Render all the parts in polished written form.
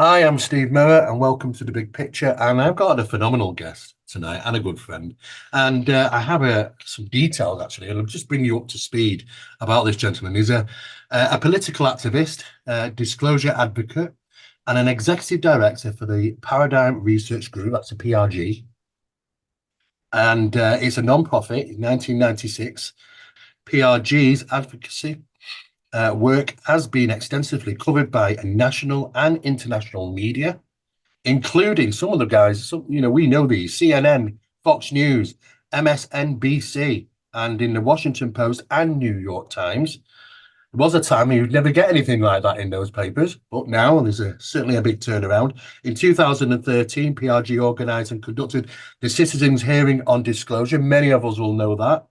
Hi, I'm Steve Mera, and welcome to the Big Picture. And I've got a phenomenal guest tonight and a good friend. And I have some details actually, and I'll just bring you up to speed about this gentleman. He's a political activist, disclosure advocate, and an executive director for the Paradigm Research Group. That's a PRG, and it's a non-profit. In 1996, PRG's advocacy work has been extensively covered by national and international media, including some of the guys. We know these: CNN, Fox News, MSNBC, and in the Washington Post and New York Times. There was a time you'd never get anything like that in those papers, but now there's certainly a big turnaround. In 2013, PRG organised and conducted the Citizens' Hearing on Disclosure. Many of us will know that.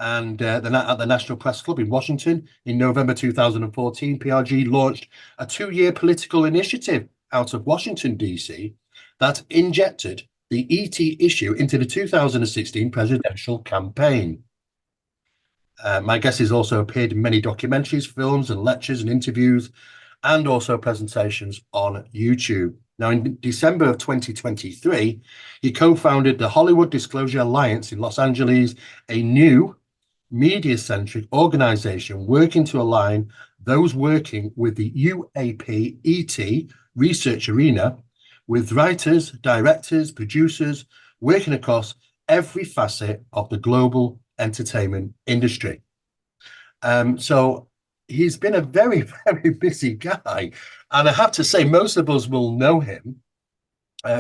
And at the National Press Club in Washington in November 2014, PRG launched a 2-year political initiative out of Washington, D.C., that injected the ET issue into the 2016 presidential campaign. My guest has also appeared in many documentaries, films, and lectures and interviews, and also presentations on YouTube. Now, in December of 2023, he co-founded the Hollywood Disclosure Alliance in Los Angeles, a new media-centric organization working to align those working with the UAP ET research arena with writers, directors, producers working across every facet of the global entertainment industry. So he's been a very, very busy guy. And I have to say, most of us will know him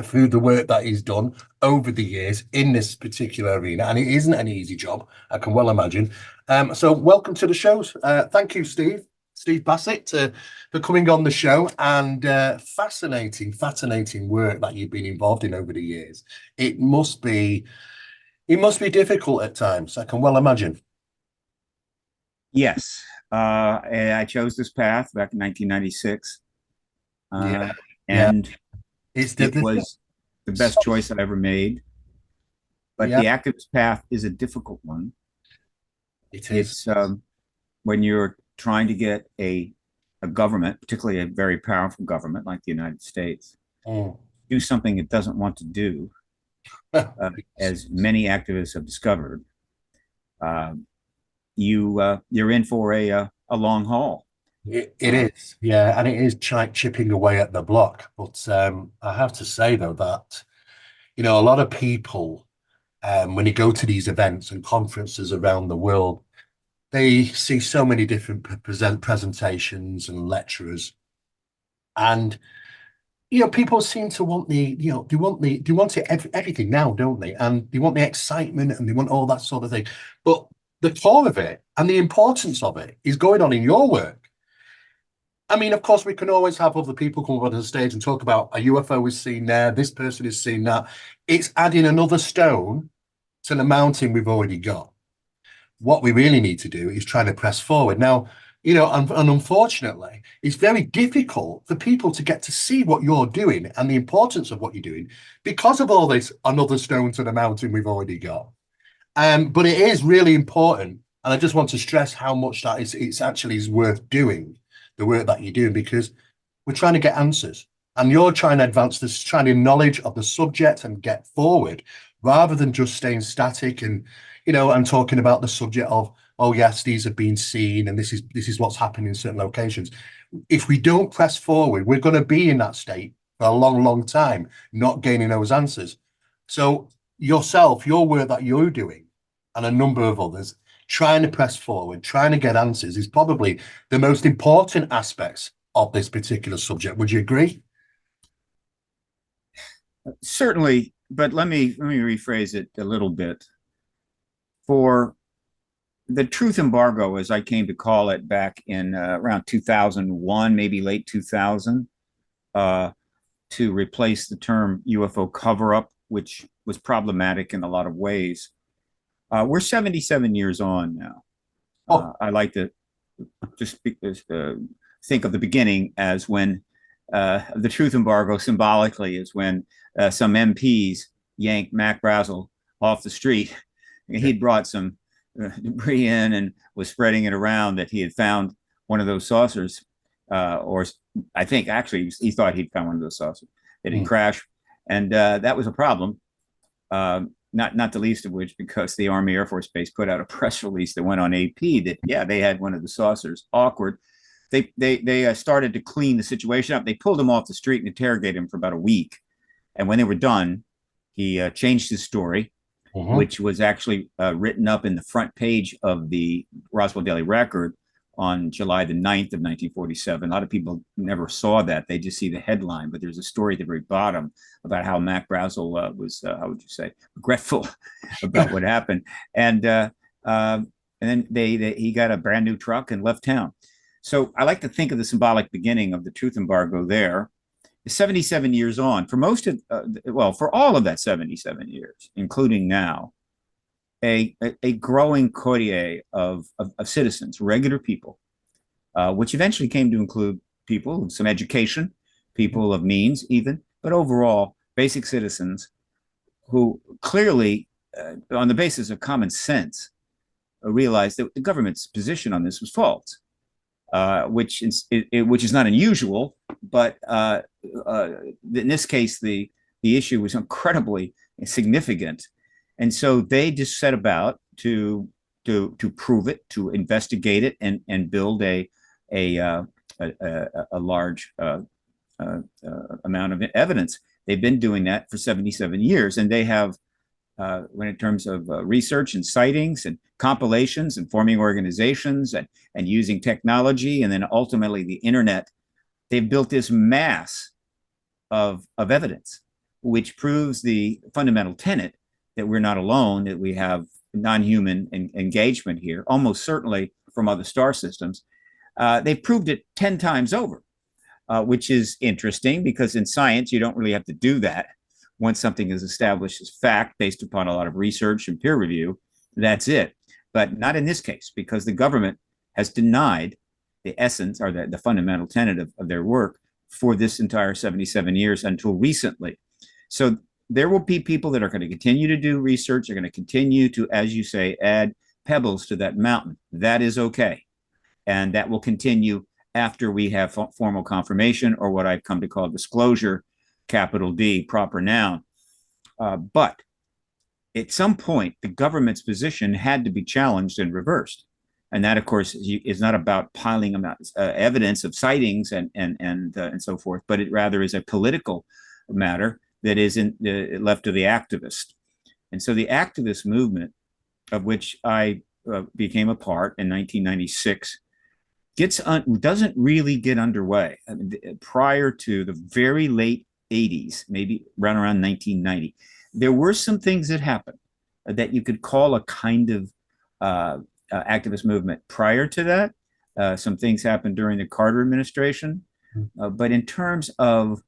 through the work that he's done over the years in this particular arena. And it isn't an easy job, I can well imagine. So welcome to the show. Thank you, Steve Bassett, for coming on the show, and fascinating work that you've been involved in over the years. It must be difficult at times, I can well imagine. Yes, I chose this path back in 1996, Yeah, yeah. and It's it was the best choice I ever made. But yeah, the activist path is a difficult one. it is. It's when you're trying to get a government, particularly a very powerful government like the United States, Mm. do something it doesn't want to do, as many activists have discovered. Uh, you're in for a long haul. It Uh, is, yeah, and it is like chipping away at the block. But I have to say though that a lot of people, when you go to these events and conferences around the world, they see so many different presentations and lecturers, and people seem to want everything now, don't they? And they want the excitement and they want all that sort of thing. But the core of it and the importance of it is going on in your work. I mean, of course, we can always have other people come up on the stage and talk about a UFO is seen there, this person is seen that. It's adding another stone to the mountain we've already got. What we really need to do is try to press forward. Now, and unfortunately, it's very difficult for people to get to see what you're doing and the importance of what you're doing because of all this another stone to the mountain we've already got. But it is really important, and I just want to stress how much that it's actually is worth doing the work that you're doing, because we're trying to get answers, and you're trying to advance this, trying to knowledge of the subject and get forward rather than just staying static and talking about the subject of, oh yes, these have been seen and this is what's happening in certain locations. If we don't press forward, we're going to be in that state for a long time, not gaining those answers. So yourself, your work that you're doing, and a number of others trying to press forward, trying to get answers, is probably the most important aspects of this particular subject. Would you agree? Certainly, but let me rephrase it a little bit. For the truth embargo, as I came to call it back in around 2001, maybe late 2000, uh, to replace the term UFO cover up, which was problematic in a lot of ways. We're 77 years on now. Oh, I like to just think of the beginning as when the truth embargo symbolically is when some MPs yanked Mac Brazel off the street. yeah. He'd brought some debris in and was spreading it around that he had found one of those saucers or I think actually he thought he'd found one of those saucers. It didn't crash, and that was a problem. Not the least of which because the Army Air Force Base put out a press release that went on AP that they had one of the saucers. Awkward. They started to clean the situation up. They pulled him off the street and interrogated him for about a week, and when they were done, he changed his story, which was actually written up in the front page of the Roswell Daily Record on July the 9th of 1947. A lot of people never saw that. They just see the headline, but there's a story at the very bottom about how Mac Brazel was, how would you say, regretful about what happened. And then he got a brand new truck and left town. So I like to think of the symbolic beginning of the truth embargo there. 77 years on, for most of, for all of that 77 years, including now, a growing coterie of citizens, regular people, which eventually came to include people with some education, people of means even, but overall basic citizens who clearly, on the basis of common sense, realized that the government's position on this was false, which is not unusual, but in this case, the issue was incredibly significant. And so they just set about to prove it, to investigate it, and build a large amount of evidence. They've been doing that for 77 years, and they have, when in terms of research and sightings and compilations and forming organizations and using technology, and then ultimately the internet, they've built this mass of evidence, which proves the fundamental tenet that we're not alone, that we have non-human engagement here, almost certainly from other star systems. They've proved it 10 times over, which is interesting because in science, you don't really have to do that. Once something is established as fact based upon a lot of research and peer review, that's it. But not in this case, because the government has denied the essence or the fundamental tenet of their work for this entire 77 years until recently. So there will be people that are going to continue to do research. They're going to continue to, as you say, add pebbles to that mountain. That is okay. And that will continue after we have formal confirmation, or what I've come to call disclosure, capital D, proper noun. But at some point, the government's position had to be challenged and reversed. And that, of course, is not about piling evidence of sightings and so forth, but it rather is a political matter that is left to the activist. And so the activist movement, of which I became a part in 1996, doesn't really get underway. I mean, prior to the very late 80s, maybe around 1990, there were some things that happened that you could call a kind of activist movement. Prior to that, some things happened during the Carter administration, but in terms of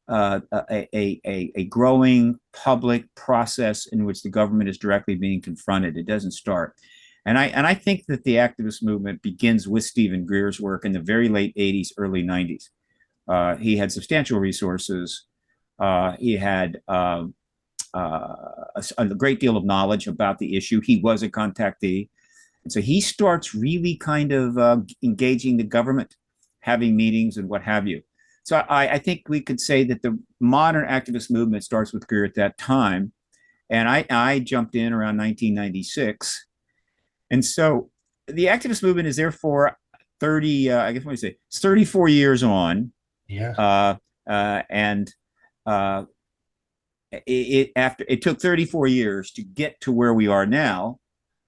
a growing public process in which the government is directly being confronted, it doesn't start. And I think that the activist movement begins with Stephen Greer's work in the very late 80s, early 90s. He had substantial resources. He had a great deal of knowledge about the issue. He was a contactee. And so he starts really kind of engaging the government, having meetings and what have you. So I think we could say that the modern activist movement starts with Greer at that time. And I jumped in around 1996. And so the activist movement is therefore 30, I guess what do you say, it's 34 years on. Yeah. It took 34 years to get to where we are now,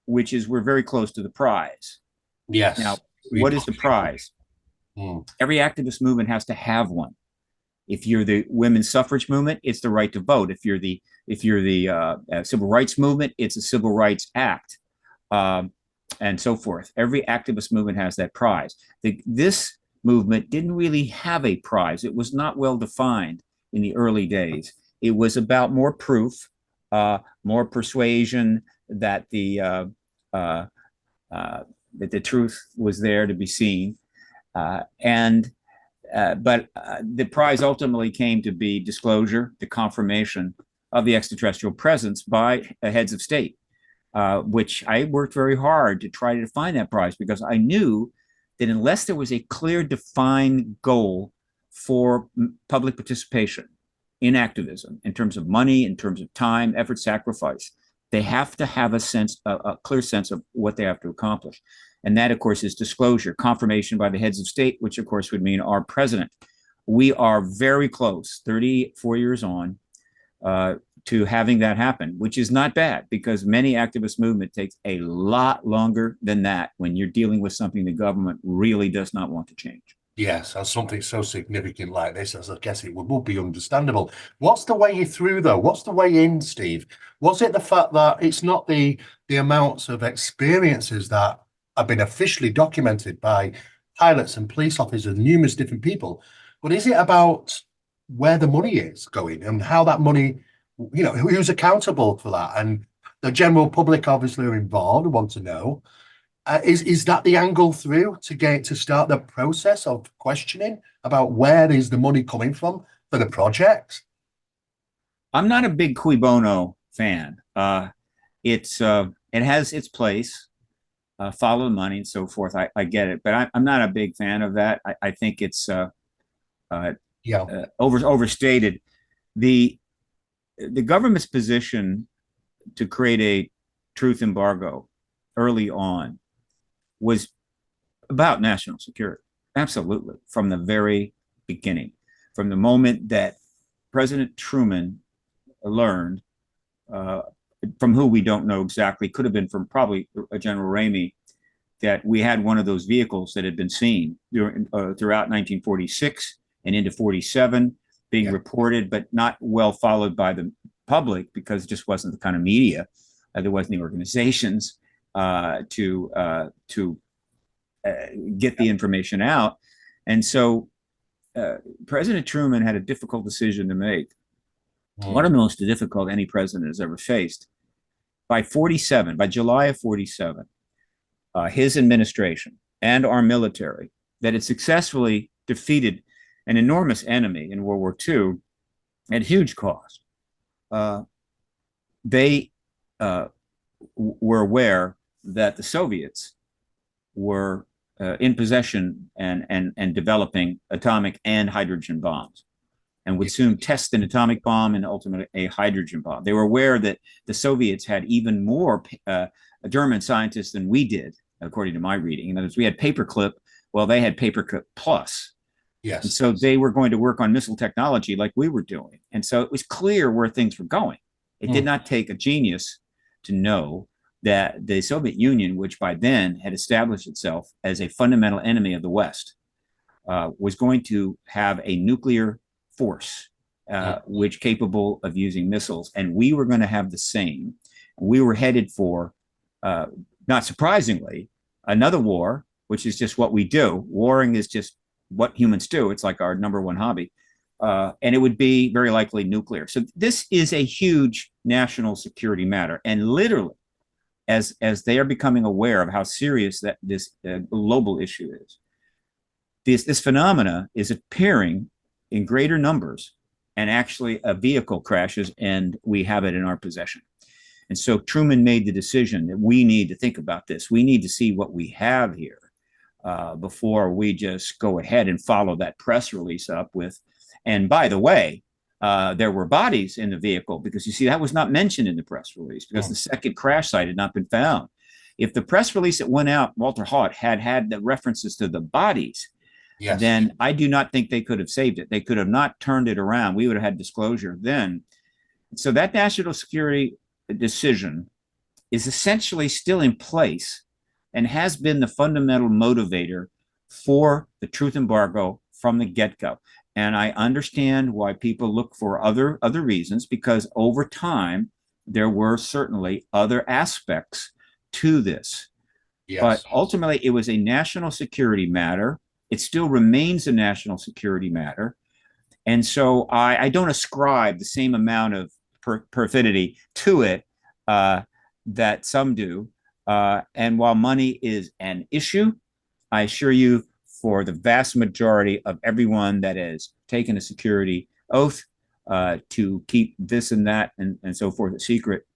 which is we're very close to the prize. Yes. Now, what is the prize? Every activist movement has to have one. If you're the women's suffrage movement, it's the right to vote. If you're the civil rights movement, it's a civil rights act, and so forth. Every activist movement has that prize. This movement didn't really have a prize. It was not well defined in the early days. It was about more proof, more persuasion that the truth was there to be seen. But the prize ultimately came to be disclosure, the confirmation of the extraterrestrial presence by heads of state, which I worked very hard to try to find that prize because I knew that unless there was a clear, defined goal for public participation in activism, in terms of money, in terms of time, effort, sacrifice, they have to have a clear sense of what they have to accomplish. And that, of course, is disclosure, confirmation by the heads of state, which, of course, would mean our president. We are very close, 34 years on, to having that happen, which is not bad, because many activist movement takes a lot longer than that when you're dealing with something the government really does not want to change. Yes, and something so significant like this, as I guess it would be understandable. What's the way through, though? What's the way in, Steve? Was it the fact that it's not the amounts of experiences that have been officially documented by pilots and police officers and numerous different people, but is it about where the money is going and how that money, who's accountable for that? And the general public obviously are involved and want to know. Is that the angle through to start the process of questioning about where is the money coming from for the project? I'm not a big cui bono fan. It has its place. Follow the money and so forth. I get it, but I'm not a big fan of that. I think it's overstated. The government's position to create a truth embargo early on was about national security. Absolutely. From the very beginning, from the moment that President Truman learned, from who we don't know exactly, could have been from probably General Ramey, that we had one of those vehicles that had been seen throughout 1946 and into 47 being reported, but not well followed by the public because it just wasn't the kind of media. There wasn't the organizations to get the information out. And so President Truman had a difficult decision to make. One of the most difficult any president has ever faced. By July of 47, his administration and our military that had successfully defeated an enormous enemy in World War II at huge cost, they were aware that the Soviets were in possession and developing atomic and hydrogen bombs, and would soon test an atomic bomb and ultimately a hydrogen bomb. They were aware that the Soviets had even more German scientists than we did, according to my reading. In other words, we had paperclip, well, they had paperclip plus. Yes. And so they were going to work on missile technology like we were doing. And so it was clear where things were going. It did not take a genius to know that the Soviet Union, which by then had established itself as a fundamental enemy of the West, was going to have a nuclear force, which capable of using missiles. And we were going to have the same. We were headed for, not surprisingly, another war, which is just what we do. Warring is just what humans do. It's like our number one hobby. And it would be very likely nuclear. So this is a huge national security matter. And literally, as they are becoming aware of how serious that this global issue is, this phenomena is appearing in greater numbers, and actually a vehicle crashes and we have it in our possession. And so Truman made the decision that we need to think about this. We need to see what we have here before we just go ahead and follow that press release up with, and by the way, there were bodies in the vehicle, because you see, that was not mentioned in the press release because the second crash site had not been found. If the press release that went out, Walter Haut, had the references to the bodies, then I do not think they could have saved it. They could have not turned it around. We would have had disclosure then. So that national security decision is essentially still in place and has been the fundamental motivator for the truth embargo from the get-go. And I understand why people look for other reasons, because over time, there were certainly other aspects to this. Yes. But ultimately, it was a national security matter. It still remains a national security matter. And so I don't ascribe the same amount of perfidy to it that some do. And while money is an issue, I assure you, for the vast majority of everyone that has taken a security oath to keep this and that and so forth a secret,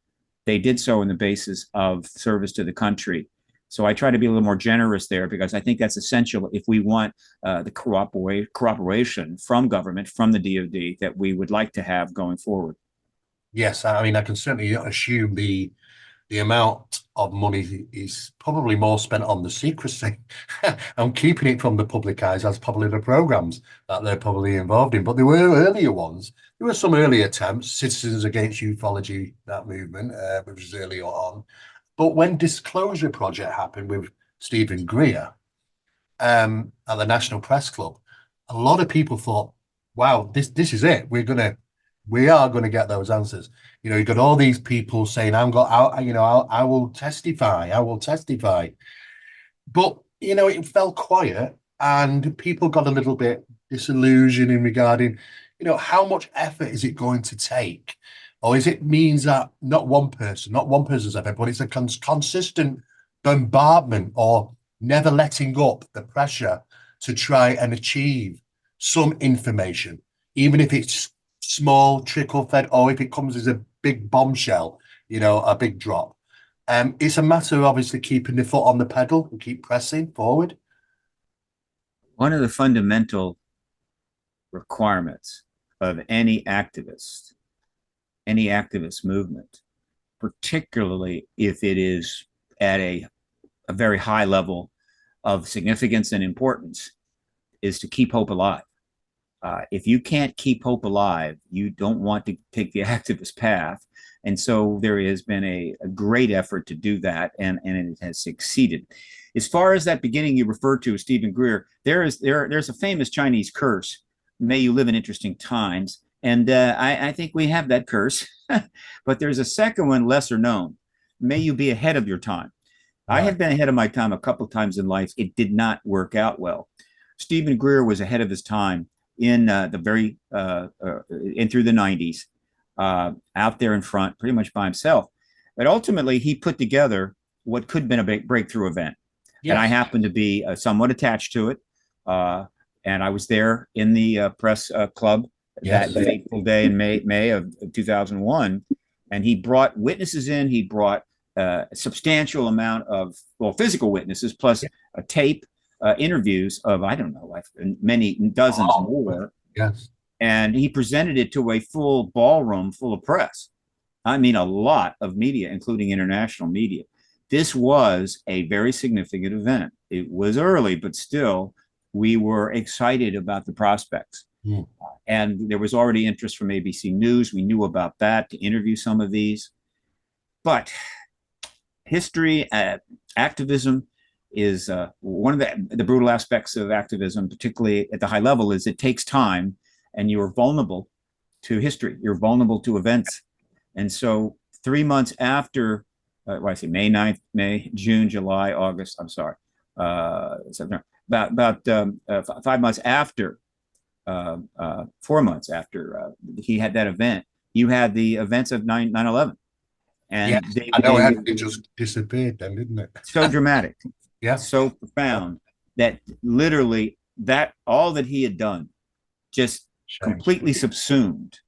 they did so on the basis of service to the country. So I try to be a little more generous there because I think that's essential if we want the cooperation from government, from the DoD that we would like to have going forward. Yes, I mean, I can certainly assume the amount of money is probably more spent on the secrecy and keeping it from the public eyes as probably the programs that they're probably involved in. But there were earlier ones. There were some early attempts, Citizens Against Ufology, that movement, which was earlier on. But when Disclosure Project happened with Stephen Greer at the National Press Club, a lot of people thought, wow, this is it. We are gonna get those answers. You know, you got all these people saying, I will testify, I will testify. But you know, it fell quiet, and people got a little bit disillusioned in regarding, you know, how much effort is it going to take, or is it means that not one person's effort, but it's a consistent bombardment or never letting up the pressure to try and achieve some information, even if it's small trickle fed or if it comes as a big bombshell, you know, a big drop. It's a matter of obviously keeping the foot on the pedal and keep pressing forward. One of the fundamental requirements of any activist movement, particularly if it is at a very high level of significance and importance, is to keep hope alive. If you can't keep hope alive, you don't want to take the activist path. And so there has been a great effort to do that, and it has succeeded. As far as that beginning you referred to, Stephen Greer, there's a famous Chinese curse, may you live in interesting times. And I think we have that curse. But there's a second one, lesser known. May you be ahead of your time. Right. I have been ahead of my time a couple of times in life. It did not work out well. Stephen Greer was ahead of his time in the very in through the 90s, out there in front, pretty much by himself. But ultimately, he put together what could have been a big breakthrough event. Yes. And I happened to be somewhat attached to it. And I was there in the press club that fateful day in May of 2001. And he brought witnesses in. He brought a substantial amount of, well, physical witnesses plus a tape interviews of, I don't know, like many dozens more. Yes. And he presented it to a full ballroom full of press. I mean, a lot of media, including international media. This was a very significant event. It was early, but still, we were excited about the prospects. Mm. And there was already interest from ABC News. We knew about that to interview some of these. But history, activism, is one of the brutal aspects of activism, particularly at the high level, is it takes time, and you are vulnerable to history. You're vulnerable to events. And so 3 months after, May 9th, May, June, July, August, I'm sorry, September, about 5 months after, 4 months after he had that event, you had the events of 9/11. And I know it just disappeared then, didn't it? So dramatic. Yeah, so profound that literally that all that he had done just completely subsumed,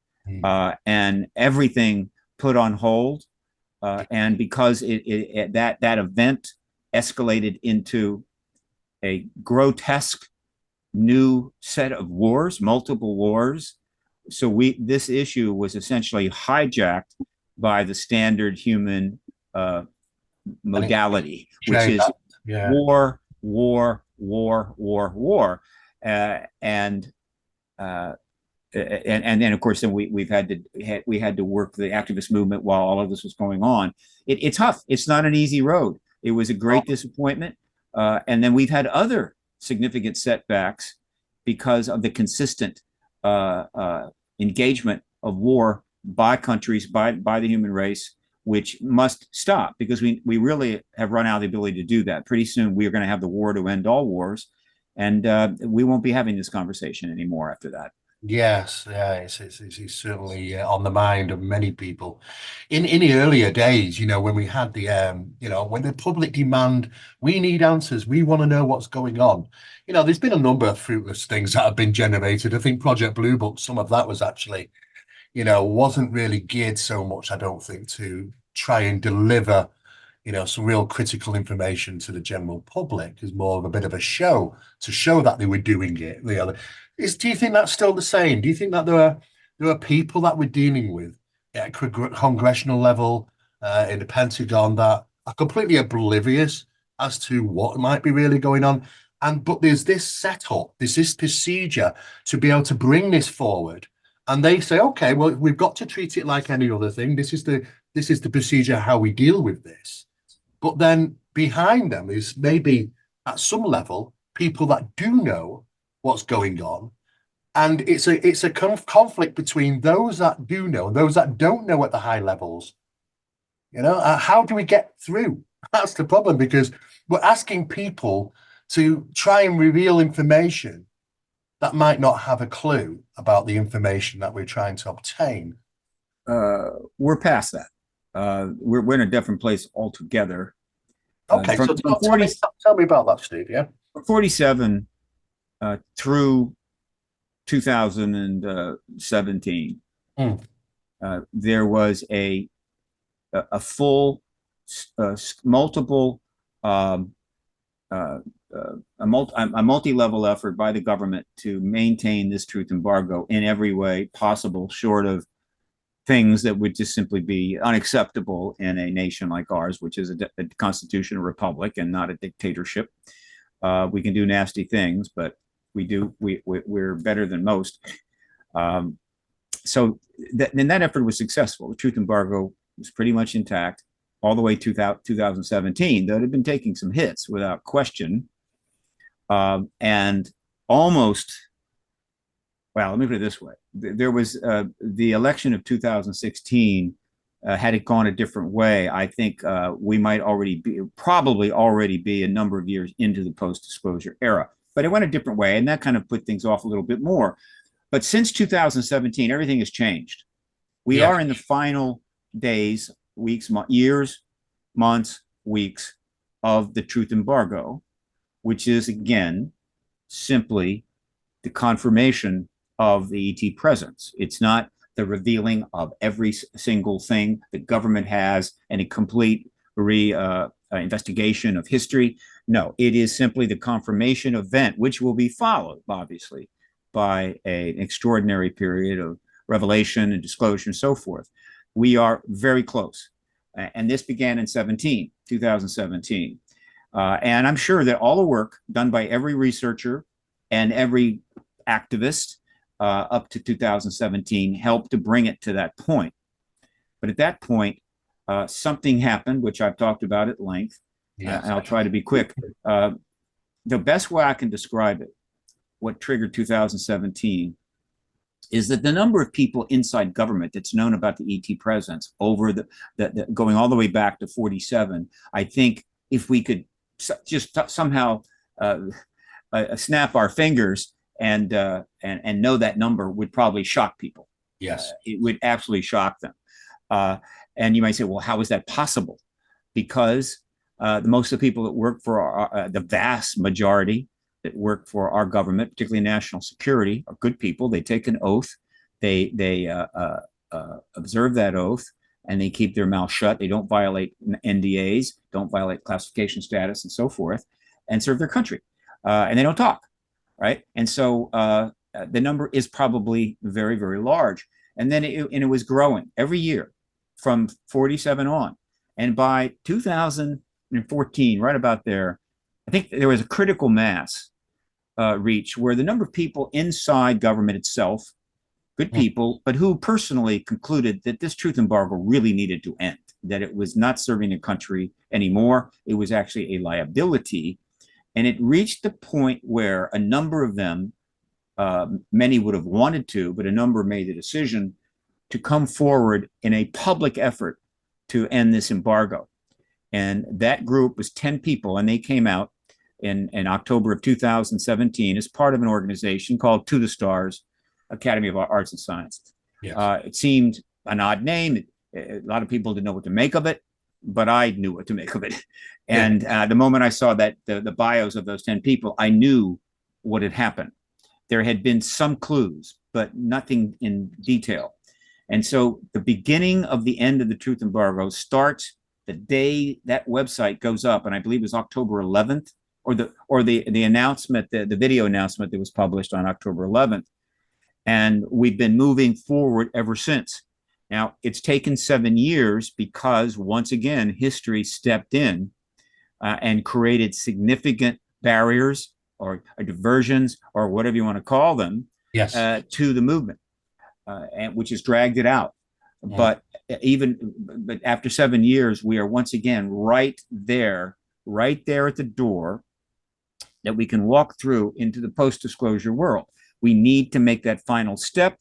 and everything put on hold. And because that event escalated into a grotesque new set of wars, multiple wars. So this issue was essentially hijacked by the standard human modality, which is war, war, war, war, war, and then of course then we had to work the activist movement while all of this was going on. It's tough. It's not an easy road. It was a great disappointment, and then we've had other significant setbacks because of the consistent engagement of war by countries, by the human race, which must stop because we really have run out of the ability to do that. Pretty soon we are going to have the war to end all wars, and we won't be having this conversation anymore after that. Yes, yeah, it's certainly on the mind of many people. In the earlier days, you know, when we had the, when the public demand, we need answers, we want to know what's going on. You know, there's been a number of fruitless things that have been generated. I think Project Blue Book, some of that was actually, wasn't really geared so much, I don't think, to try and deliver, some real critical information to the general public as more of a bit of a show to show that they were doing it. Do you think that's still the same? Do you think that there are people that we're dealing with at congressional level, in the Pentagon, that are completely oblivious as to what might be really going on? But there's this setup, there's this procedure to be able to bring this forward. And they say, okay, well, we've got to treat it like any other thing. This is the procedure how we deal with this. But then behind them is maybe at some level people that do know what's going on, and it's a conflict between those that do know and those that don't know at the high levels. How do we get through? That's the problem, because we're asking people to try and reveal information that might not have a clue about the information that we're trying to obtain. We're past that. We're in a different place altogether. Okay, so tell me about that, Steve. Yeah, from 47 through 2017, there was a full multiple a multi-level effort by the government to maintain this truth embargo in every way possible, short of things that would just simply be unacceptable in a nation like ours, which is a constitutional republic and not a dictatorship. We can do nasty things, but we're better than most. So that effort was successful. The truth embargo was pretty much intact all the way to 2017, though it had been taking some hits without question. And almost, well, let me put it this way. There was the election of 2016. Had it gone a different way, I think we might probably already be a number of years into the post-disclosure era. But it went a different way, and that kind of put things off a little bit more. But since 2017, everything has changed. We are in the final days, weeks, years, months, weeks of the truth embargo, which is, again, simply the confirmation of the ET presence. It's not the revealing of every single thing the government has and a complete investigation of history. No, it is simply the confirmation event, which will be followed, obviously, by an extraordinary period of revelation and disclosure and so forth. We are very close. And this began in 2017. And I'm sure that all the work done by every researcher and every activist up to 2017 helped to bring it to that point. But at that point, something happened, which I've talked about at length. And I'll try to be quick. The best way I can describe it, what triggered 2017, is that the number of people inside government that's known about the ET presence over the going all the way back to 47, I think if we could just somehow snap our fingers and know that number would probably shock people. Yes, it would absolutely shock them. And you might say, well, how is that possible? Because most of the people that work for the vast majority that work for our government, particularly national security, are good people. They take an oath. They observe that oath, and they keep their mouth shut. They don't violate NDAs, don't violate classification status, and so forth, and serve their country. And they don't talk, right? And so the number is probably very, very large. And then it was growing every year from 47 on. And by 2014, right about there, I think there was a critical mass reach where the number of people inside government itself, good people, but who personally concluded that this truth embargo really needed to end, that it was not serving the country anymore. It was actually a liability. And it reached the point where a number of them, many would have wanted to, but a number made the decision to come forward in a public effort to end this embargo. And that group was 10 people, and they came out in October of 2017 as part of an organization called To the Stars Academy of Arts and Sciences. Yes. It seemed an odd name. A lot of people didn't know what to make of it, but I knew what to make of it. And the moment I saw that the bios of those 10 people, I knew what had happened. There had been some clues, but nothing in detail. And so the beginning of the end of the truth embargo starts the day that website goes up, and I believe it was October 11th, or the announcement, the video announcement that was published on October 11th. And we've been moving forward ever since. Now, it's taken 7 years because, once again, history stepped in and created significant barriers or diversions or whatever you want to call them, Yes. to the movement, and which has dragged it out. But after 7 years, we are once again right there at the door that we can walk through into the post-disclosure world. We need to make that final step,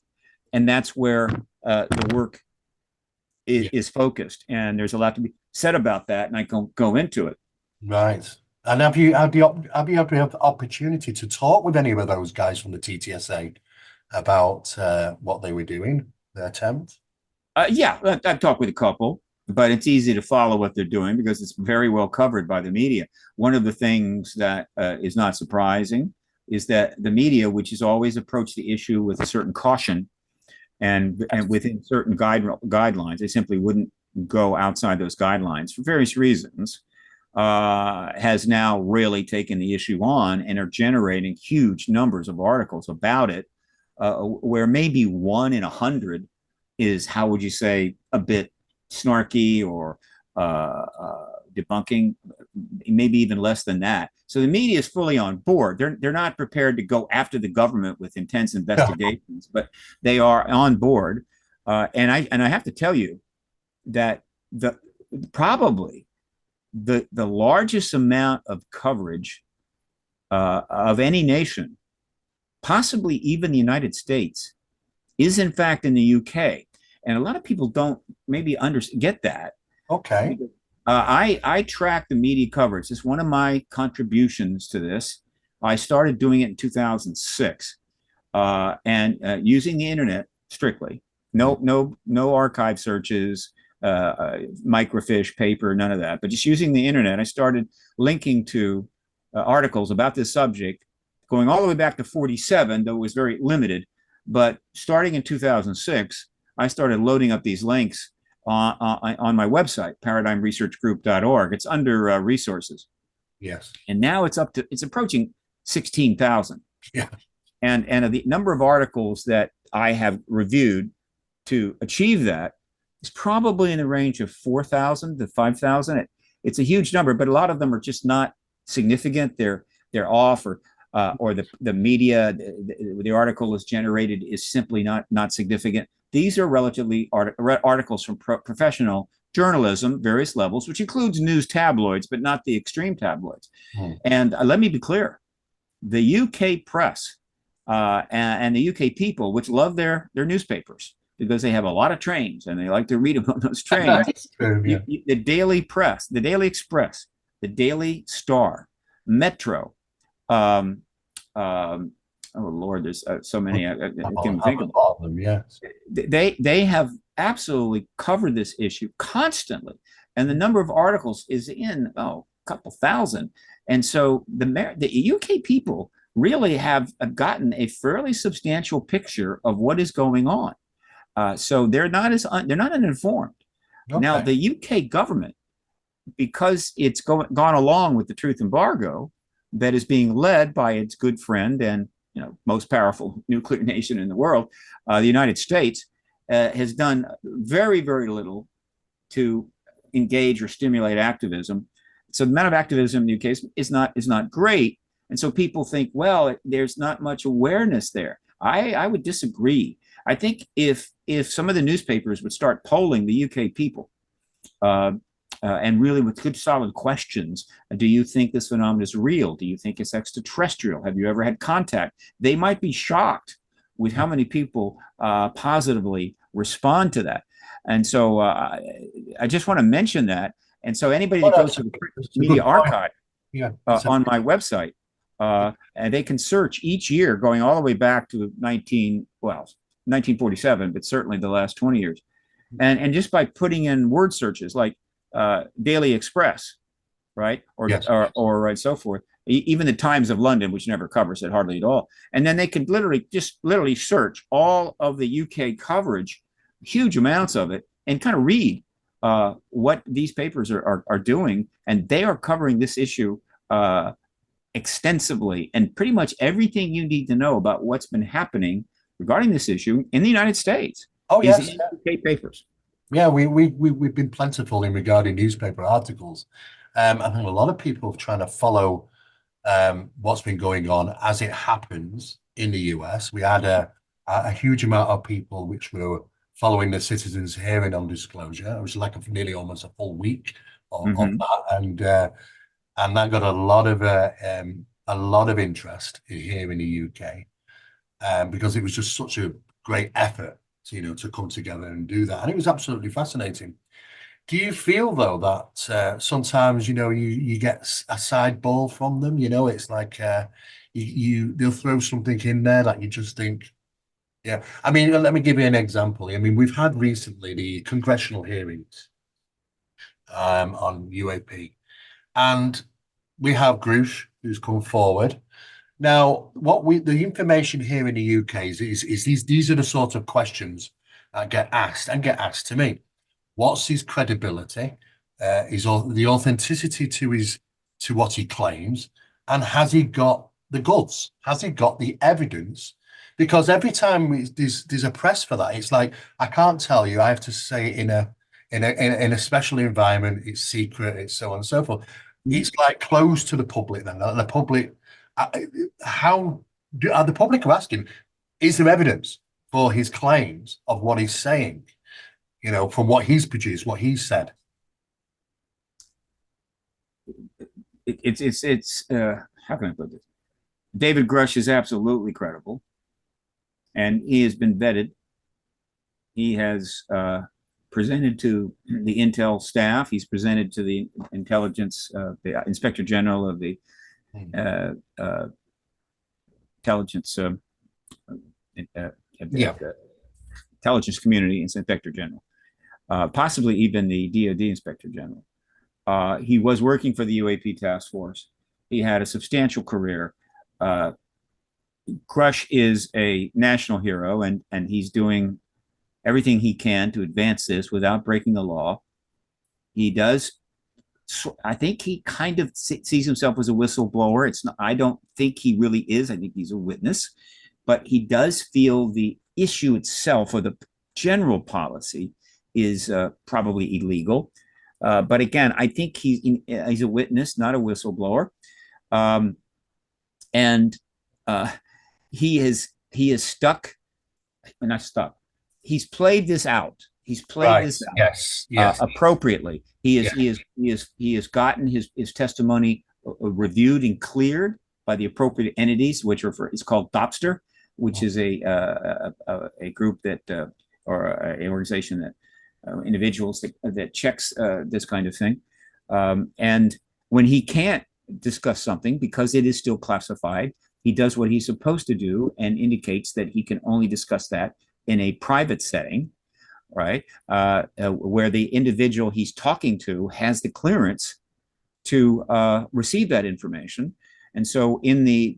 and that's where the work is focused. And there's a lot to be said about that, and I can go into it. Right. And have you had the opportunity to talk with any of those guys from the TTSA about what they were doing, their attempt? Yeah, I've talked with a couple, but it's easy to follow what they're doing because it's very well covered by the media. One of the things that is not surprising is that the media, which has always approached the issue with a certain caution and within certain guidelines, they simply wouldn't go outside those guidelines for various reasons, has now really taken the issue on and are generating huge numbers of articles about it, where maybe 1 in 100 is, how would you say, a bit snarky or debunking, maybe even less than that. So the media is fully on board. They're not prepared to go after the government with intense investigations, but they are on board. And I have to tell you that probably the largest amount of coverage of any nation, possibly even the United States, is in fact in the UK. And a lot of people don't maybe get that. Okay. I track the media coverage. It's one of my contributions to this. I started doing it in 2006, and using the internet strictly. No archive searches, microfiche, paper, none of that. But just using the internet, I started linking to articles about this subject, going all the way back to 47, though it was very limited. But starting in 2006, I started loading up these links on my website, paradigmresearchgroup.org. It's under resources. Yes. And now it's approaching 16,000. Yeah. And the number of articles that I have reviewed to achieve that is probably in the range of 4,000 to 5,000. It's a huge number, but a lot of them are just not significant. They're off, or the media, the article is generated is simply not significant. These are relatively articles from professional journalism, various levels, which includes news tabloids, but not the extreme tabloids. And let me be clear, the UK press and the UK people, which love their newspapers because they have a lot of trains and they like to read about those trains. The Daily Press, the Daily Express, the Daily Star, Metro, oh Lord, there's so many. I can't think of all of them. Yes, they have absolutely covered this issue constantly, and the number of articles is in a couple thousand. And so the UK people really have gotten a fairly substantial picture of what is going on. So they're not uninformed. Okay. Now the UK government, because it's gone along with the truth embargo that is being led by its good friend and most powerful nuclear nation in the world, the United States, has done very, very little to engage or stimulate activism. So the amount of activism in the UK is not great, and so people think, well, there's not much awareness there. I would disagree. I think if some of the newspapers would start polling the UK people, and really with good solid questions, do you think this phenomenon is real? Do you think it's extraterrestrial? Have you ever had contact? They might be shocked with how many people positively respond to that. And so I just want to mention that. And so anybody that goes to the media archive on my website, and they can search each year going all the way back to 1947, but certainly the last 20 years. And just by putting in word searches like Daily Express, right? Or so forth. Even the Times of London, which never covers it hardly at all. And then they can literally search all of the UK coverage, huge amounts of it, and kind of read what these papers are doing, and they are covering this issue extensively, and pretty much everything you need to know about what's been happening regarding this issue in the United States Oh is yes, in UK papers. yeah. We've been plentiful in regarding newspaper articles. I think a lot of people are trying to follow what's been going on as it happens in the US. We had a huge amount of people which were following the citizens' hearing on disclosure. It was like nearly almost a full week of Mm-hmm. that, and that got a lot of interest here in the UK, because it was just such a great effort to, to come together and do that, and it was absolutely fascinating. Do you feel though that sometimes you get a side ball from them? It's like they'll throw something in there that you just think, yeah. I mean, let me give you an example. I mean, we've had recently the congressional hearings on UAP, and we have Grusch who's come forward. Now, the information here in the UK is these are the sort of questions that get asked and get asked to me. What's his credibility? The authenticity to what he claims, and has he got the goods? Has he got the evidence? Because every time there's a press for that, it's like I can't tell you. I have to say it in a special environment. It's secret. It's so on and so forth. It's like closed to the public. Then the public, uh, are the public are asking? Is there evidence for his claims of what he's saying? From what he's produced, what he's said. It's how can I put this? David Grusch is absolutely credible, and he has been vetted. He has presented to the Intel staff. He's presented to the intelligence, the Inspector General of the intelligence, Yeah, intelligence community, Inspector General, possibly even the DoD Inspector General. He was working for the UAP task force. He had a substantial career. Grusch is a national hero, and he's doing everything he can to advance this without breaking the law. He does. I think he kind of sees himself as a whistleblower. It's not, I don't think he really is. I think he's a witness, but he does feel the issue itself or the general policy is probably illegal. But again, I think he's a witness, not a whistleblower, and he is stuck, not stuck. He's played this out. He's played right. this out Yes. appropriately. Yeah. He has gotten his testimony reviewed and cleared by the appropriate entities, which are it's called DOPSTER, which is a group that or an organization that individuals that checks this kind of thing. And when he can't discuss something because it is still classified, he does what he's supposed to do and indicates that he can only discuss that in a private setting, right? Where the individual he's talking to has the clearance to receive that information. And so in the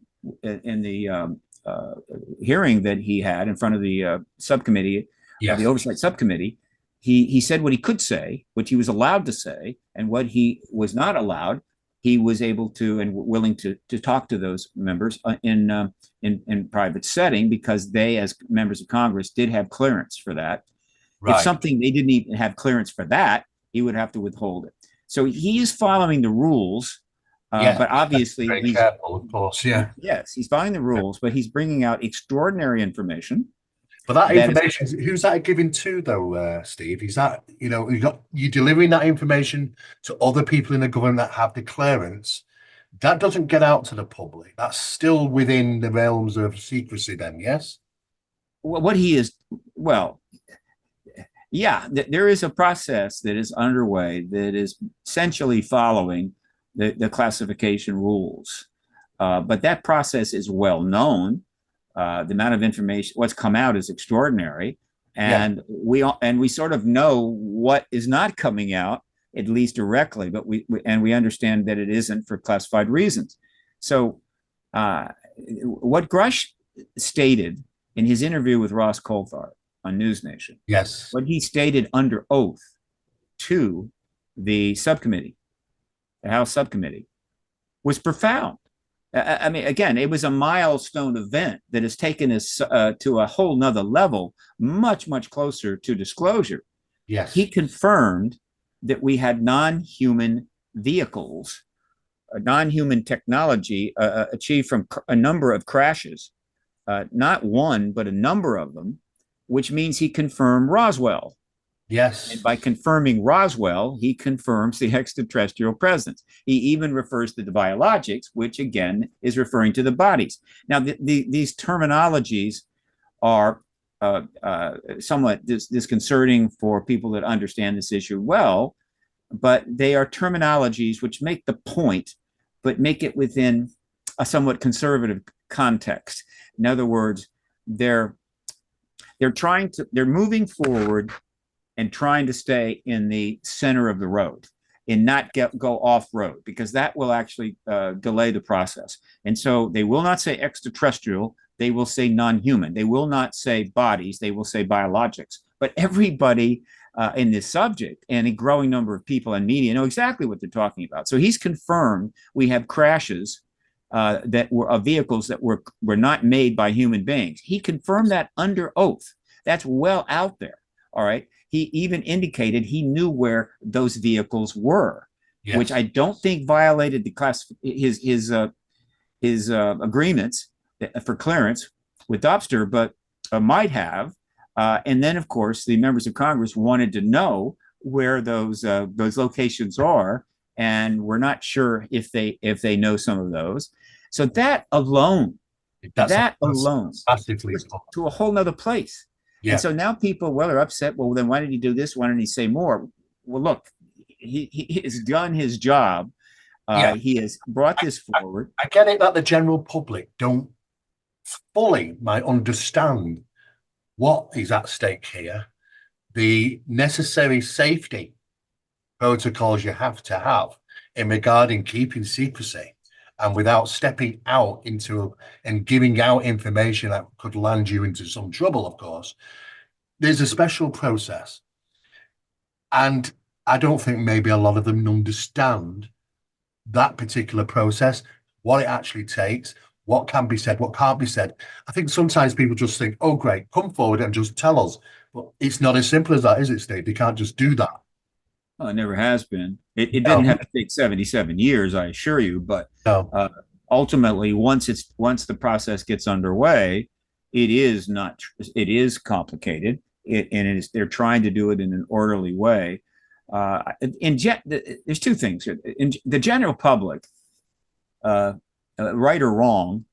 hearing that he had in front of the subcommittee, the oversight subcommittee, he said what he could say, what he was allowed to say, and what he was not allowed, he was able to and willing to talk to those members in private setting, because they, as members of Congress, did have clearance for that. Right. If something they didn't even have clearance for that, he would have to withhold it. So he is following the rules, but obviously he's careful, of course. Yeah. Yes, he's following the rules, but he's bringing out extraordinary information. But that information, who's that given to, though, Steve? Is that, you delivering that information to other people in the government that have the clearance? That doesn't get out to the public. That's still within the realms of secrecy then, yes? What he is, well, yeah, there is a process that is underway that is essentially following the classification rules. But that process is well known. The amount of information, what's come out is extraordinary, and we sort of know what is not coming out, at least directly, but we understand that it isn't for classified reasons. So what Grusch stated in his interview with Ross Coulthart on News Nation, yes, what he stated under oath, to the subcommittee, the House subcommittee, was profound. I mean, again, it was a milestone event that has taken us to a whole nother level, much, much closer to disclosure. Yes. He confirmed that we had non-human vehicles, non-human technology achieved from a number of crashes, not one, but a number of them, which means he confirmed Roswell. Yes. And by confirming Roswell, he confirms the extraterrestrial presence. He even refers to the biologics, which again is referring to the bodies. Now, these terminologies are somewhat disconcerting for people that understand this issue well, but they are terminologies which make the point, but make it within a somewhat conservative context. In other words, they're moving forward and trying to stay in the center of the road and not go off road, because that will actually delay the process. And so they will not say extraterrestrial, they will say non-human. They will not say bodies, they will say biologics. But everybody in this subject, and a growing number of people in media, know exactly what they're talking about. So he's confirmed we have crashes that were of vehicles that were not made by human beings. He confirmed that under oath. That's well out there. All right. He even indicated he knew where those vehicles were, yes, which I don't think violated his agreements for clearance with Dobster, but might have. And then, of course, the members of Congress wanted to know where those locations are, and we're not sure if they know some of those. So that alone, massively to a whole nother place. Yeah. And so now people, well, are upset. Well, then why did he do this? Why didn't he say more? Well, look, he has done his job. He has brought this forward. I get it that the general public don't fully might understand what is at stake here, the necessary safety protocols you have to have in regarding keeping secrecy, and without stepping out into and giving out information that could land you into some trouble, of course. There's a special process. And I don't think maybe a lot of them understand that particular process, what it actually takes, what can be said, what can't be said. I think sometimes people just think, oh, great, come forward and just tell us. But it's not as simple as that, is it, Steve? They can't just do that. Well, it never has been. It didn't have to take 77 years, I assure you. But ultimately, once the process gets underway, it is complicated, and they're trying to do it in an orderly way. There's two things here. In the general public, right or wrong,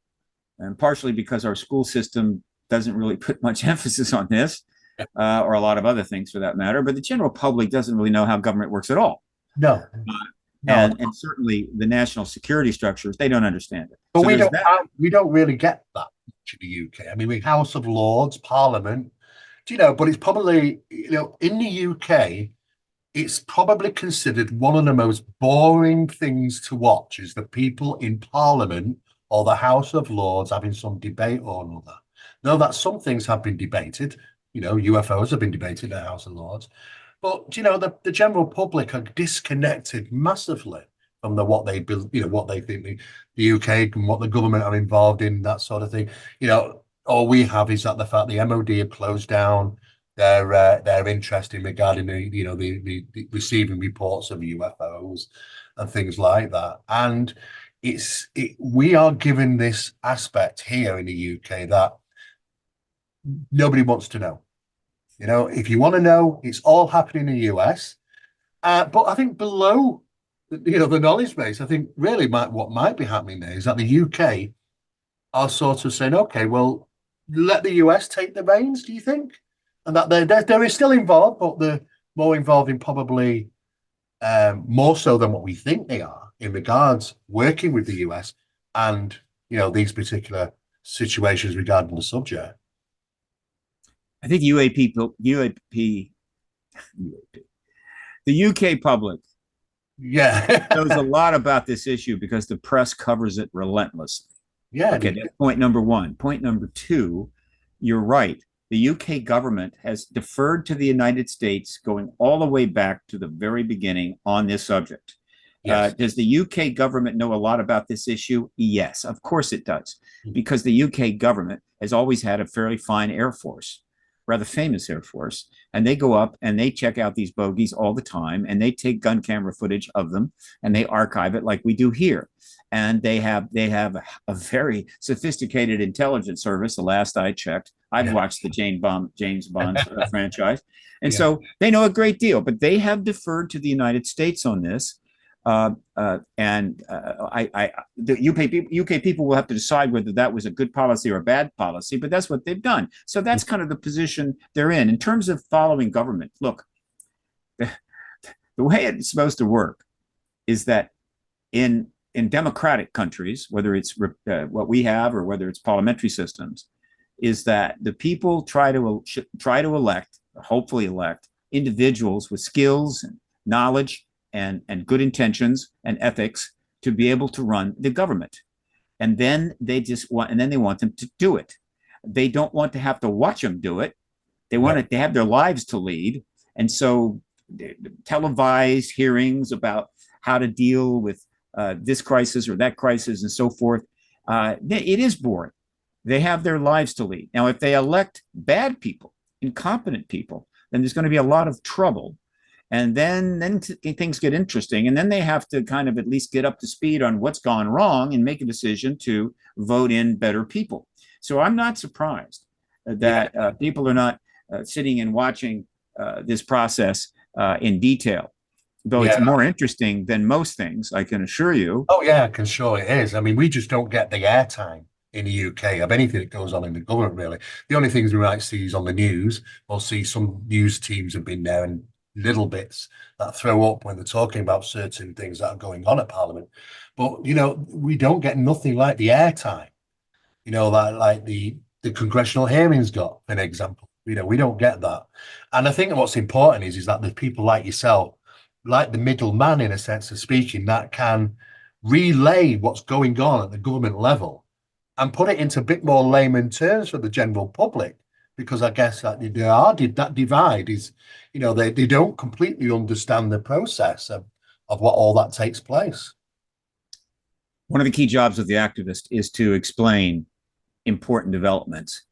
and partially because our school system doesn't really put much emphasis on this, or a lot of other things for that matter, but the general public doesn't really know how government works at all. No. And certainly the national security structures, they don't understand it. But so we don't really get that in the UK. I mean, we House of Lords, Parliament, but it's probably, in the UK, it's probably considered one of the most boring things to watch is the people in Parliament or the House of Lords having some debate or another. Know that some things have been debated. UFOs have been debated in the House of Lords. But, the general public are disconnected massively from what they think the UK and what the government are involved in, that sort of thing. All we have is that the fact the MOD have closed down their interest in regarding the receiving reports of UFOs and things like that. And we are given this aspect here in the UK that nobody wants to know. If you want to know, it's all happening in the US. But I think below, the knowledge base, I think really what might be happening there is that the UK are sort of saying, okay, well, let the US take the reins, do you think? And that they're still involved, but they're more involved in probably more so than what we think they are in regards working with the US and, these particular situations regarding the subject. I think the UK public knows a lot about this issue because the press covers it relentlessly. Yeah. Okay, that's point number one. Point number two, you're right. the UK government has deferred to the United States going all the way back to the very beginning on this subject. Yes. Does the UK government know a lot about this issue? Yes, of course it does, because the UK government has always had a fairly fine Air Force, rather famous Air Force, and they go up and they check out these bogeys all the time, and they take gun camera footage of them and they archive it like we do here. And they have a very sophisticated intelligence service. The last I checked, I've watched the James Bond franchise, and so they know a great deal. But they have deferred to the United States on this. The UK people will have to decide whether that was a good policy or a bad policy, but that's what they've done. So that's kind of the position they're in. In terms of following government, look, the way it's supposed to work is that in democratic countries, whether it's what we have or whether it's parliamentary systems, is that the people try to elect, hopefully elect, individuals with skills and knowledge and good intentions and ethics to be able to run the government. And then they want them to do it. They don't want to have to watch them do it. They want to have their lives to lead. And so televised hearings about how to deal with this crisis or that crisis and so forth, it is boring. They have their lives to lead. Now, if they elect bad people, incompetent people, then there's going to be a lot of trouble. And then things get interesting. And then they have to kind of at least get up to speed on what's gone wrong and make a decision to vote in better people. So I'm not surprised that people are not sitting and watching this process in detail, though it's more interesting than most things, I can assure you. Oh, yeah, I can sure it is. I mean, we just don't get the airtime in the UK of anything that goes on in the government, really. The only things we might see is on the news. We'll see some news teams have been there and little bits that throw up when they're talking about certain things that are going on at Parliament. But, we don't get nothing like the airtime, that like the congressional hearings got, an example. We don't get that. And I think what's important is that there's people like yourself, like the middleman in a sense of speaking, that can relay what's going on at the government level and put it into a bit more layman terms for the general public. Because I guess that that divide is, they don't completely understand the process of what all that takes place. One of the key jobs of the activist is to explain important developments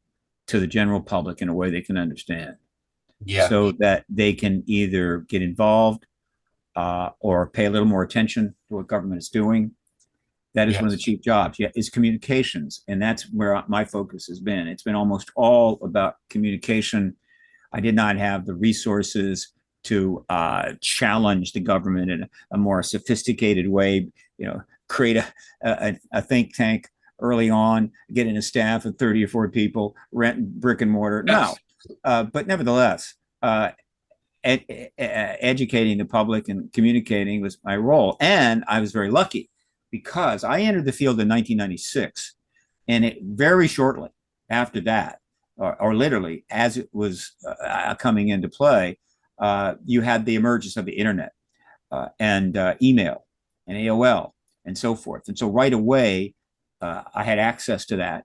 to the general public in a way they can understand. Yeah. So that they can either get involved or pay a little more attention to what government is doing. That is one of the chief jobs. Is communications. And that's where my focus has been. It's been almost all about communication. I did not have the resources to challenge the government in a more sophisticated way, create a think tank early on, get in a staff of 30 or 40 people, rent brick and mortar. No, but nevertheless, educating the public and communicating was my role. And I was very lucky, because I entered the field in 1996, and very shortly after that, or literally as it was coming into play, you had the emergence of the internet and email and AOL and so forth. And so right away, I had access to that,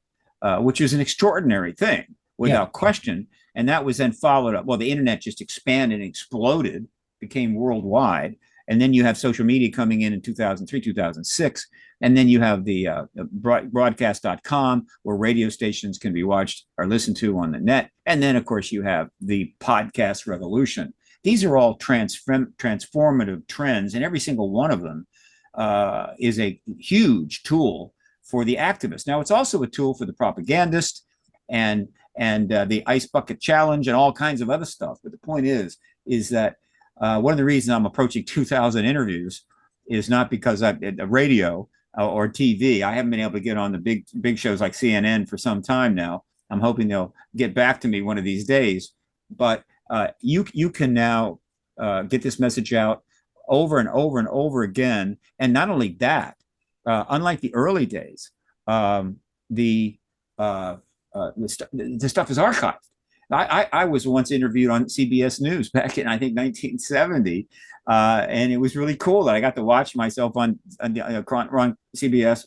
which is an extraordinary thing, without question. And that was then followed up. Well, the internet just expanded and exploded, became worldwide. And then you have social media coming in 2003, 2006. And then you have the broadcast.com, where radio stations can be watched or listened to on the net. And then, of course, you have the podcast revolution. These are all transformative trends, and every single one of them is a huge tool for the activist. Now, it's also a tool for the propagandist and the ice bucket challenge and all kinds of other stuff. But the point is that one of the reasons I'm approaching 2,000 interviews is not because I'm at radio or TV. I haven't been able to get on the big shows like CNN for some time now. I'm hoping they'll get back to me one of these days. But you can now get this message out over and over and over again. And not only that, unlike the early days, the stuff is archived. I was once interviewed on CBS News back in, I think, 1970, and it was really cool that I got to watch myself on CBS,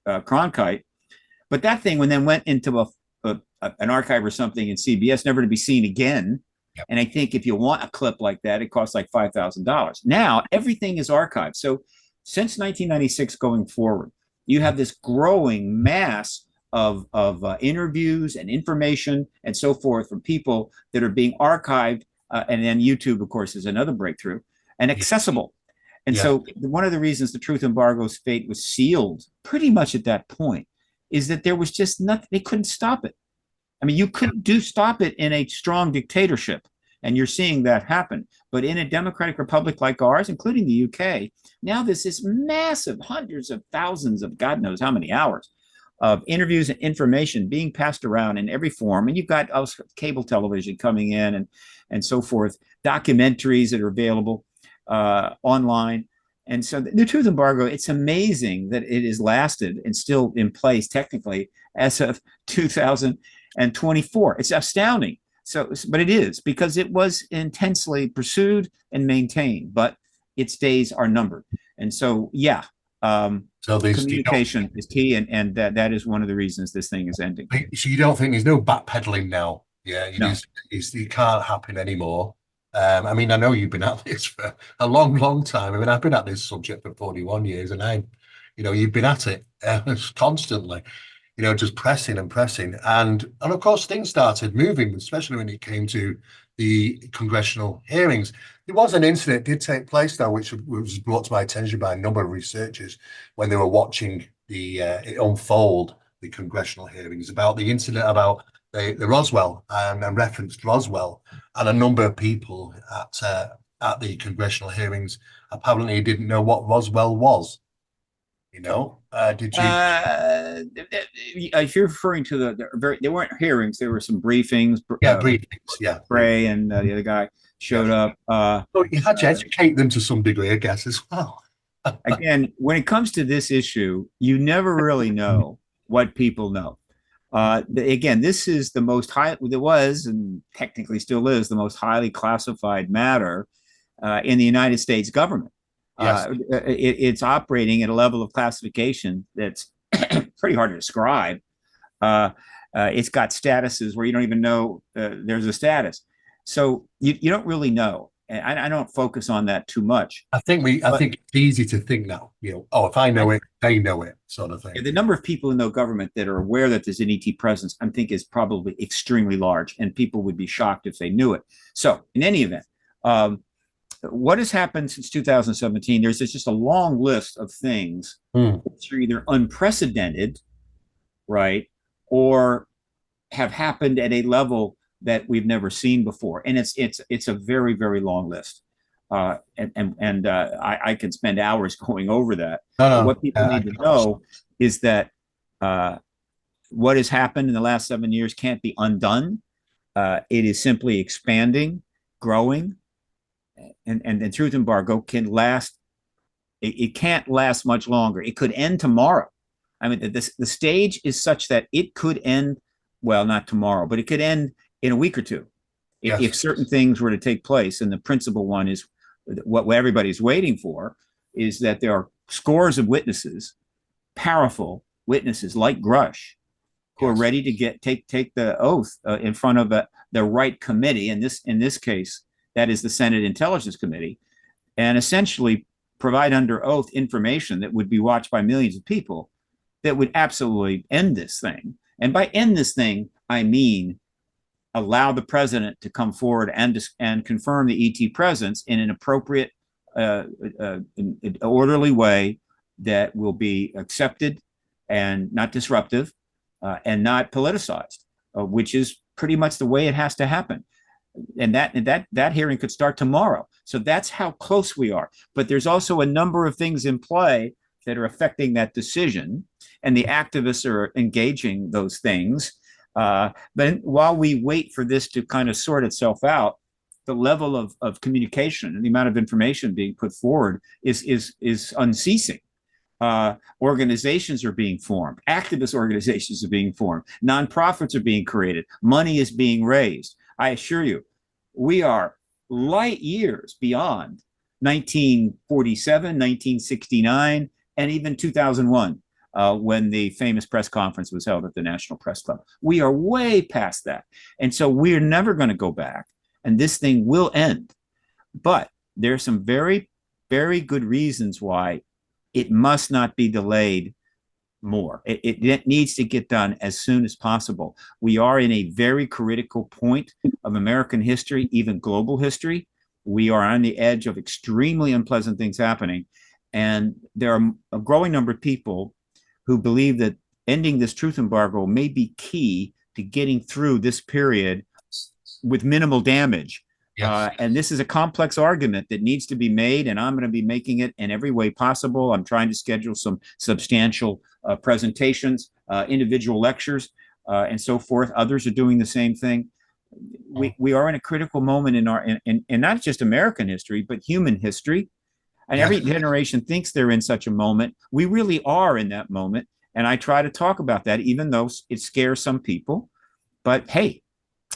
Cronkite. But that thing then went into an archive or something in CBS, never to be seen again. Yep. And I think if you want a clip like that, it costs like $5,000. Now everything is archived. So since 1996 going forward, you have this growing mass of interviews and information and so forth from people that are being archived. And then YouTube, of course, is another breakthrough and accessible. And Yeah. so one of the reasons the truth embargo's fate was sealed pretty much at that point is that there was just nothing, they couldn't stop it. I mean, you couldn't stop it in a strong dictatorship, and you're seeing that happen. But in a democratic republic like ours, including the UK, now there's this massive hundreds of thousands of God knows how many hours of interviews and information being passed around in every form. And you've got cable television coming in and so forth, documentaries that are available online. And so the truth embargo, it's amazing that it has lasted and still in place technically as of 2024. It's astounding. So, but it is because it was intensely pursued and maintained, but its days are numbered. And so, yeah, so communication is key, and that is one of the reasons this thing is ending. So you don't think there's no backpedaling now? Yeah, it can't happen anymore. I mean, I know you've been at this for a long, long time. I mean, I've been at this subject for 41 years, and you've been at it constantly, just pressing and pressing. And of course, things started moving, especially when it came to the congressional hearings. There was an incident that did take place, though, which was brought to my attention by a number of researchers when they were watching it unfold, the congressional hearings, about the incident about the Roswell and referenced Roswell, and a number of people at the congressional hearings apparently didn't know what Roswell was. Did you? If you're referring to they weren't hearings, there were some briefings. Briefings. Yeah, Bray and the other guy showed up. So you had to educate them to some degree, I guess, as well. Again, when it comes to this issue, you never really know what people know. Again, this is the most it was and technically still is the most highly classified matter in the United States government. Yes. It's operating at a level of classification that's pretty hard to describe. It's got statuses where you don't even know there's a status. So you don't really know. And I don't focus on that too much. I think it's easy to think now, if I know it, they know it, sort of thing. The number of people in the government that are aware that there's an ET presence, I think, is probably extremely large, and people would be shocked if they knew it. So in any event, what has happened since 2017, there's just a long list of things which are either unprecedented, right, or have happened at a level that we've never seen before. And it's a very, very long list. I can spend hours going over that. What people need to know is that what has happened in the last 7 years can't be undone. It is simply expanding, growing, and the truth embargo can last. It can't last much longer. It could end tomorrow. I mean, the stage is such that it could end, well, not tomorrow, but it could end in a week or two if certain things were to take place. And the principal one is what everybody's waiting for, is that there are scores of witnesses, powerful witnesses like Grusch, who are ready to take the oath in front of the right committee. In this case, that is the Senate Intelligence Committee, and essentially provide under oath information that would be watched by millions of people that would absolutely end this thing. And by end this thing, I mean allow the president to come forward and confirm the ET presence in an appropriate, orderly way that will be accepted and not disruptive and not politicized, which is pretty much the way it has to happen. And that hearing could start tomorrow. So that's how close we are. But there's also a number of things in play that are affecting that decision, and the activists are engaging those things. But while we wait for this to kind of sort itself out, the level of communication and the amount of information being put forward is unceasing. Organizations are being formed, activist organizations are being formed, nonprofits are being created, money is being raised. I assure you, we are light years beyond 1947, 1969, and even 2001. when the famous press conference was held at the National Press Club. We are way past that. And so we're never going to go back, and this thing will end. But there's some very, very good reasons why it must not be delayed more. It needs to get done as soon as possible. We are in a very critical point of American history, even global history. We are on the edge of extremely unpleasant things happening. And there are a growing number of people who believe that ending this truth embargo may be key to getting through this period with minimal damage. Yes. And this is a complex argument that needs to be made, and I'm going to be making it in every way possible. I'm trying to schedule some substantial presentations, individual lectures, and so forth. Others are doing the same thing. We are in a critical moment in not just American history, but human history. And every generation thinks they're in such a moment. We really are in that moment. And I try to talk about that, even though it scares some people. But hey,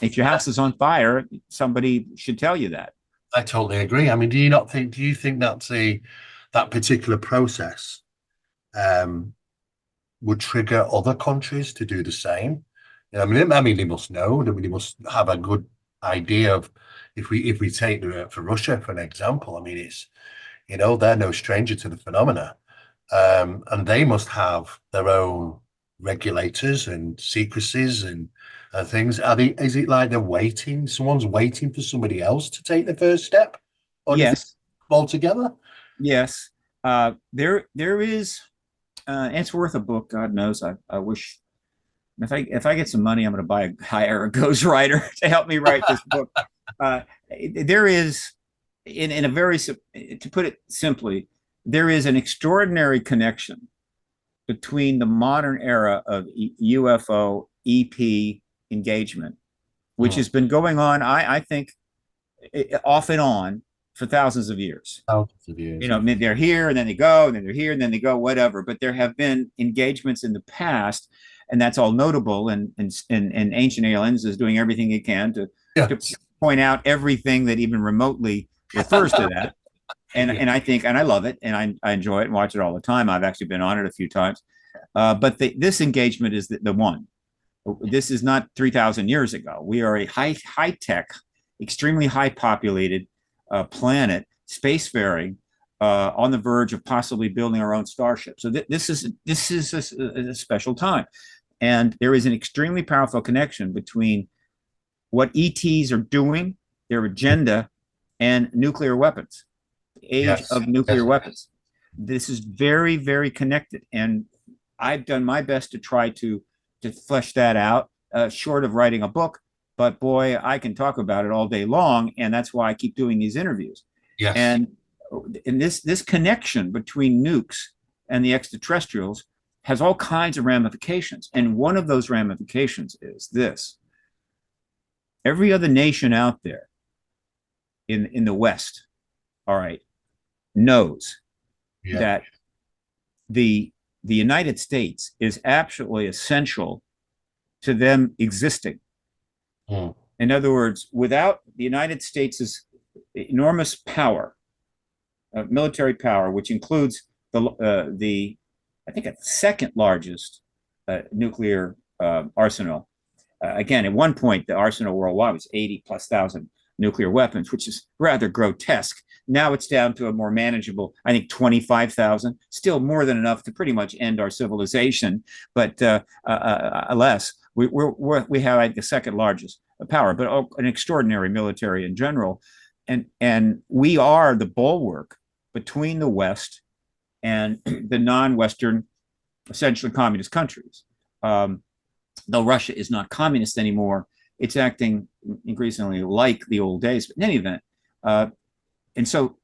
if your house is on fire, somebody should tell you that. I totally agree. I mean, do you think that particular process would trigger other countries to do the same? I mean, they must know. I mean, they must have a good idea of if we take for Russia, for an example. I mean, it's they're no stranger to the phenomena, and they must have their own regulators and secrecies and things. Is it like they're waiting? Someone's waiting for somebody else to take the first step, or does it Yes, all together? yes. There is. It's worth a book. God knows. I wish if I get some money, I'm going to hire a ghostwriter to help me write this book. There is, in a very, to put it simply, there is an extraordinary connection between the modern era of UFO EP engagement, which has been going on, I think, off and on for thousands of years. Thousands of years. They're here and then they go, and then they're here and then they go, whatever. But there have been engagements in the past, and that's all notable. And Ancient Aliens is doing everything it can to point out everything that even remotely refers to that. And I think, and I love it, and I enjoy it and watch it all the time. I've actually been on it a few times. But this engagement is the one. This is not 3,000 years ago. We are a high tech, extremely high populated planet, spacefaring, on the verge of possibly building our own starship. So this is a special time, and there is an extremely powerful connection between what ETs are doing, their agenda, and nuclear weapons, the age of nuclear weapons. This is very, very connected, and I've done my best to try to flesh that out, short of writing a book. But boy, I can talk about it all day long, and that's why I keep doing these interviews. Yes. And this connection between nukes and the extraterrestrials has all kinds of ramifications. And one of those ramifications is this: every other nation out there in the West, all right, knows that the United States is absolutely essential to them existing. In other words, without the United States' enormous power, military power, which includes the I think, the second largest nuclear arsenal. Again, at one point, the arsenal worldwide was 80,000+ nuclear weapons, which is rather grotesque. Now it's down to a more manageable, I think, 25,000, still more than enough to pretty much end our civilization, but less. We have, like, the second largest power, but an extraordinary military in general. And we are the bulwark between the West and the non-Western, essentially communist countries. Though Russia is not communist anymore, it's acting increasingly like the old days. But in any event, and so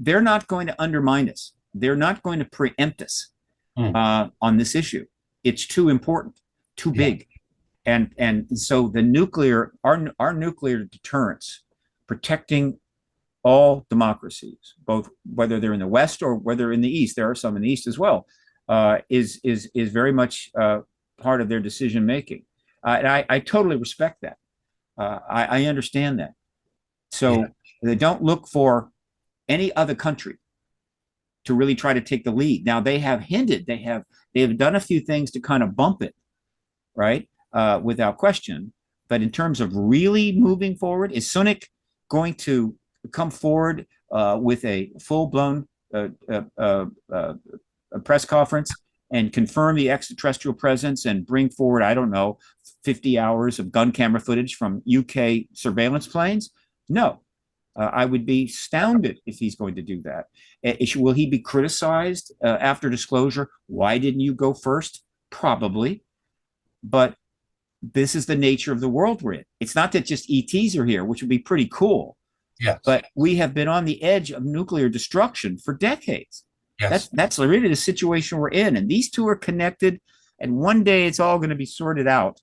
they're not going to undermine us. They're not going to preempt us on this issue. It's too important, too big. And so the nuclear, our nuclear deterrence, protecting all democracies, both whether they're in the West or whether in the East, there are some in the East as well, is very much part of their decision making. And I totally respect that. I understand that. So they don't look for any other country to really try to take the lead. Now they have hinted, they have done a few things to kind of bump it, right? Without question. But in terms of really moving forward, is Sunak going to come forward with a full-blown press conference and confirm the extraterrestrial presence and bring forward, I don't know, 50 hours of gun camera footage from UK surveillance planes? No. I would be astounded if he's going to do that. Will he be criticized after disclosure? Why didn't you go first? Probably. But this is the nature of the world we're in. It's not that just ETs are here, which would be pretty cool. Yes. But we have been on the edge of nuclear destruction for decades. Yes. That's really the situation we're in. And these two are connected. And one day it's all going to be sorted out.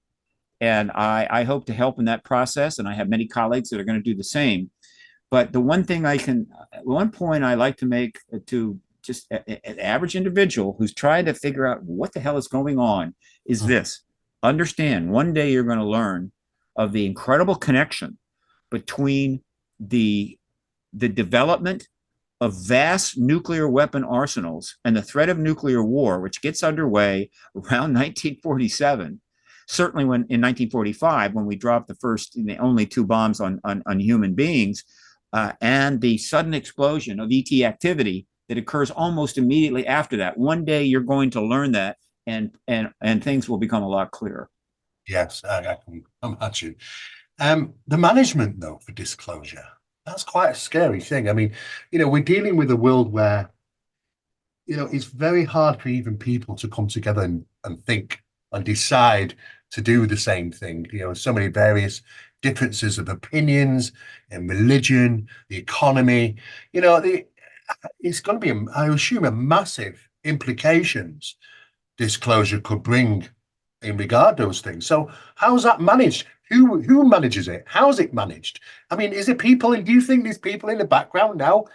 And I hope to help in that process. And I have many colleagues that are going to do the same. But the one point I like to make to just an average individual who's trying to figure out what the hell is going on is this. Understand, one day you're going to learn of the incredible connection between the development of vast nuclear weapon arsenals and the threat of nuclear war, which gets underway around 1947. Certainly when in 1945, when we dropped the only 2 bombs on human beings, and the sudden explosion of ET activity that occurs almost immediately after that. One day you're going to learn that, and things will become a lot clearer. Yes, I can imagine. The management, though, for disclosure, that's quite a scary thing. I mean, we're dealing with a world where, it's very hard for even people to come together and think and decide to do the same thing. So many various differences of opinions and religion, the economy. It's going to be, I assume, a massive implications disclosure could bring in regard to those things. So how's that managed? Who manages it? How's it managed? I mean, is it people? And do you think there's people in the background now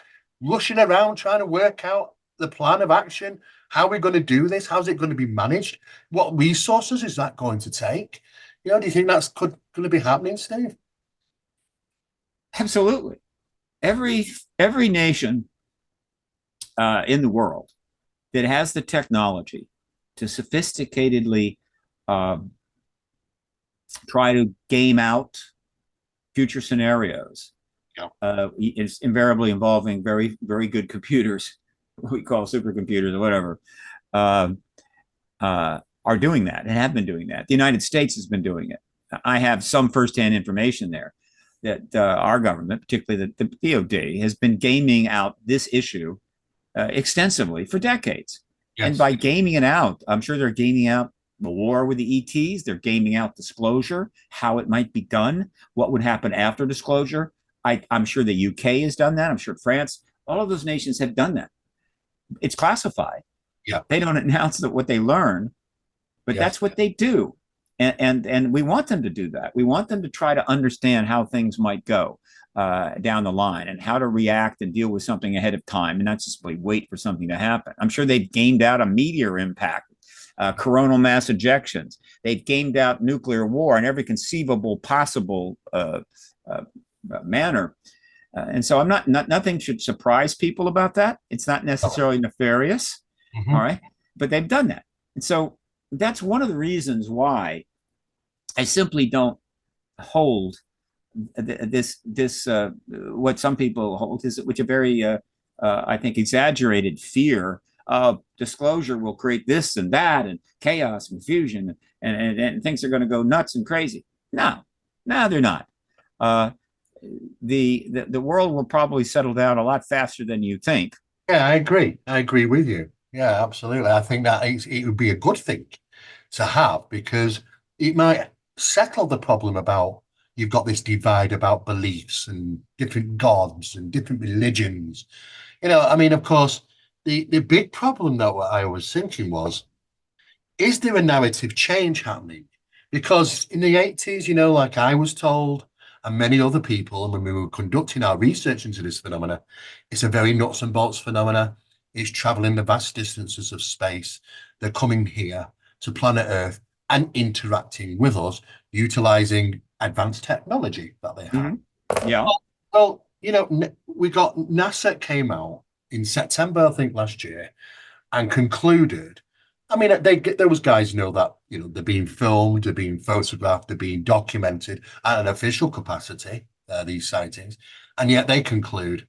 rushing around trying to work out the plan of action? How are we going to do this? How's it going to be managed? What resources is that going to take? Do you think that's going to be happening, Steve? Absolutely. Every nation in the world that has the technology to sophisticatedly try to game out future scenarios, it's invariably involving very, very good computers, what we call supercomputers or whatever, are doing that and have been doing that. The United States has been doing it. I have some firsthand information there that our government, particularly the DOD, has been gaming out this issue extensively for decades. Yes. And by gaming it out, I'm sure they're gaming out the war with the ETs. They're gaming out disclosure, how it might be done, what would happen after disclosure. I'm sure the UK has done that. I'm sure France, all of those nations have done that. It's classified. Yeah. They don't announce what they learn, but that's what they do. And we want them to do that. We want them to try to understand how things might go down the line and how to react and deal with something ahead of time and not just wait for something to happen. I'm sure they've gamed out a meteor impact, coronal mass ejections. They've gamed out nuclear war in every conceivable possible manner. And so nothing should surprise people about that. It's not necessarily nefarious. Mm-hmm. All right. But they've done that. And so that's one of the reasons why I simply don't hold this what some people hold is which a very I think exaggerated fear of disclosure will create this and that and chaos, confusion, and things are going to go nuts and crazy. No, they're not. The world will probably settle down a lot faster than you think. Yeah, I agree with you. Yeah, absolutely. I think that it would be a good thing to have because it might settle the problem about you've got this divide about beliefs and different gods and different religions. I mean, of course, the big problem that I was thinking was, is there a narrative change happening? Because in the 80s, like I was told, and many other people, and when we were conducting our research into this phenomena, it's a very nuts and bolts phenomena. It's traveling the vast distances of space. They're coming here to planet Earth and interacting with us, utilizing advanced technology that they have. Mm-hmm. Yeah. Well, we got NASA came out in September, I think, last year, and concluded. I mean, those guys know that they're being filmed, they're being photographed, they're being documented at an official capacity. These sightings, and yet they conclude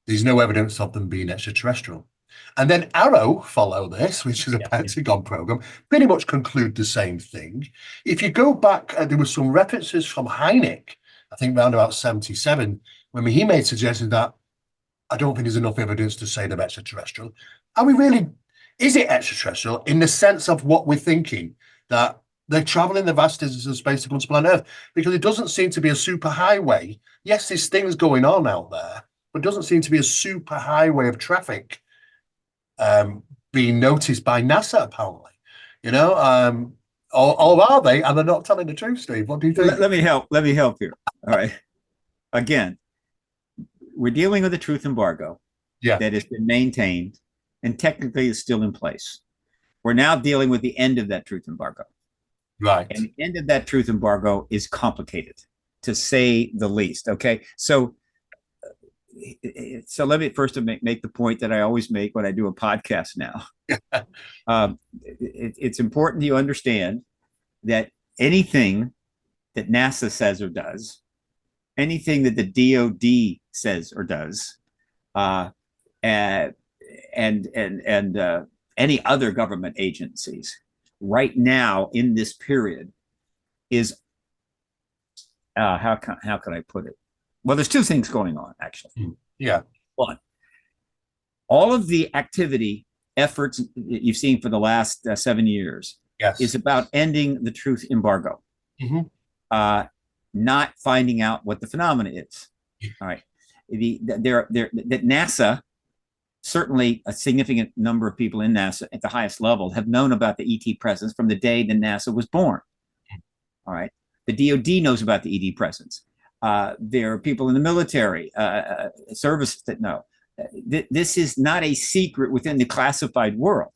there's no evidence of them being extraterrestrial. And then Arrow follow this, which is a Pentagon program, pretty much conclude the same thing. If you go back, there were some references from Hynek, I think around about 77, when he made suggestions that I don't think there's enough evidence to say they're extraterrestrial. Are we really, is it extraterrestrial in the sense of what we're thinking, that they're traveling the vast distances of space to come to planet Earth? Because it doesn't seem to be a super highway. Yes, there's things going on out there, but it doesn't seem to be a super highway of traffic being noticed by NASA, apparently. Or are they? And they're not telling the truth, Steve. What do you think? Let me help here. All right. Again, we're dealing with a truth embargo that has been maintained and technically is still in place. We're now dealing with the end of that truth embargo. Right. And the end of that truth embargo is complicated, to say the least. Okay. So let me first make the point that I always make when I do a podcast now. It's important you understand that anything that NASA says or does, anything that the DoD says or does, and any other government agencies right now in this period is how can I put it? Well, there's two things going on, actually. Yeah. One, all of the activity efforts you've seen for the last 7 years is about ending the truth embargo, not finding out what the phenomena is. All right. That NASA, certainly a significant number of people in NASA at the highest level have known about the ET presence from the day that NASA was born. All right. The DoD knows about the ET presence. There are people in the military service that know. This is not a secret within the classified world.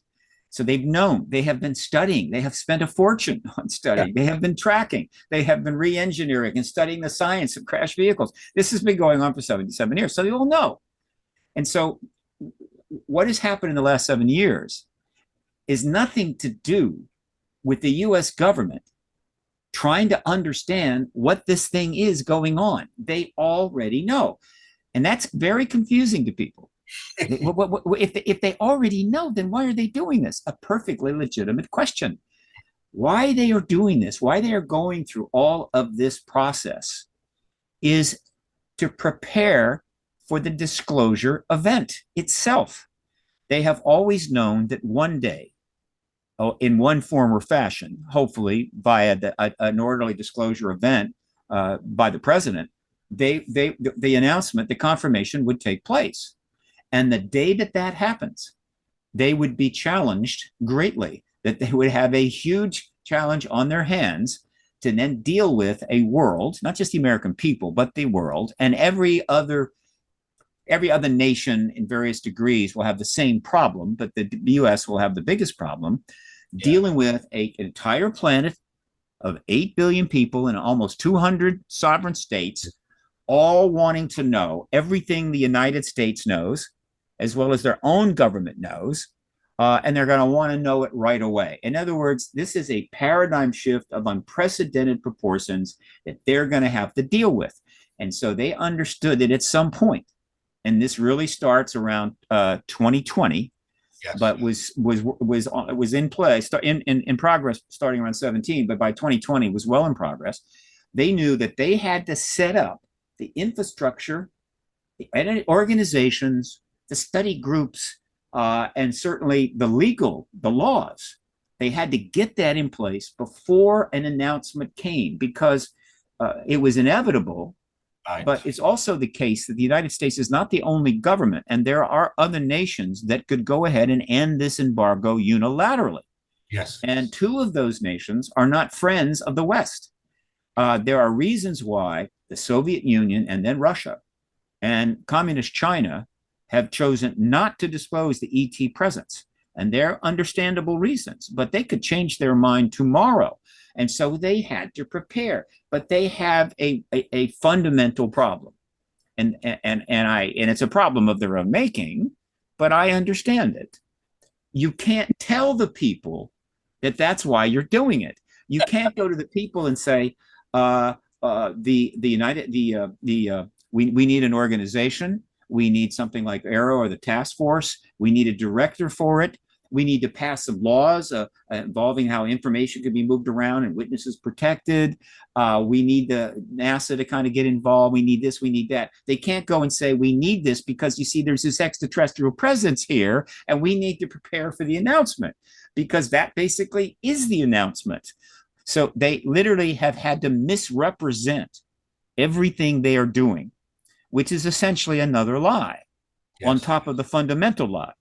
So they've known, they have been studying, they have spent a fortune on studying, they have been tracking, they have been re-engineering and studying the science of crashed vehicles. This has been going on for 77 years, so they all know. And so what has happened in the last 7 years is nothing to do with the US government trying to understand what this thing is going on. They already know. And that's very confusing to people. If they already know, then why are they doing this? A perfectly legitimate question. Why they are doing this, why they are going through all of this process is to prepare for the disclosure event itself. They have always known that one day, in one form or fashion, hopefully via an orderly disclosure event by the president, the announcement, the confirmation would take place. And the day that happens, they would be challenged greatly, that they would have a huge challenge on their hands to then deal with a world, not just the American people, but the world, and every other nation in various degrees will have the same problem, but the US will have the biggest problem, dealing with an entire planet of 8 billion people in almost 200 sovereign states, all wanting to know everything the United States knows, as well as their own government knows, and they're going to want to know it right away. In other words, this is a paradigm shift of unprecedented proportions that they're going to have to deal with. And so they understood that at some point, and this really starts around 2020, but was in play, in progress starting around 17, but by 2020 was well in progress. They knew that they had to set up the infrastructure, the organizations, the study groups, and certainly the laws. They had to get that in place before an announcement came, because it was inevitable. Right. But it's also the case that the United States is not the only government, and there are other nations that could go ahead and end this embargo unilaterally. Yes. And two of those nations are not friends of the West. There are reasons why the Soviet Union and then Russia and communist China have chosen not to disclose the ET presence. And they're understandable reasons, but they could change their mind tomorrow. And so they had to prepare, but they have a fundamental problem. And it's a problem of their own making, but I understand it. You can't tell the people that that's why you're doing it. You can't go to the people and say, we need an organization. We need something like Arrow or the task force. We need a director for it. We need to pass some laws involving how information can be moved around and witnesses protected. We need the NASA to kind of get involved. We need this, we need that. They can't go and say, we need this because you see there's this extraterrestrial presence here and we need to prepare for the announcement, because that basically is the announcement. So they literally have had to misrepresent everything they are doing, which is essentially another lie on top of the fundamental lie.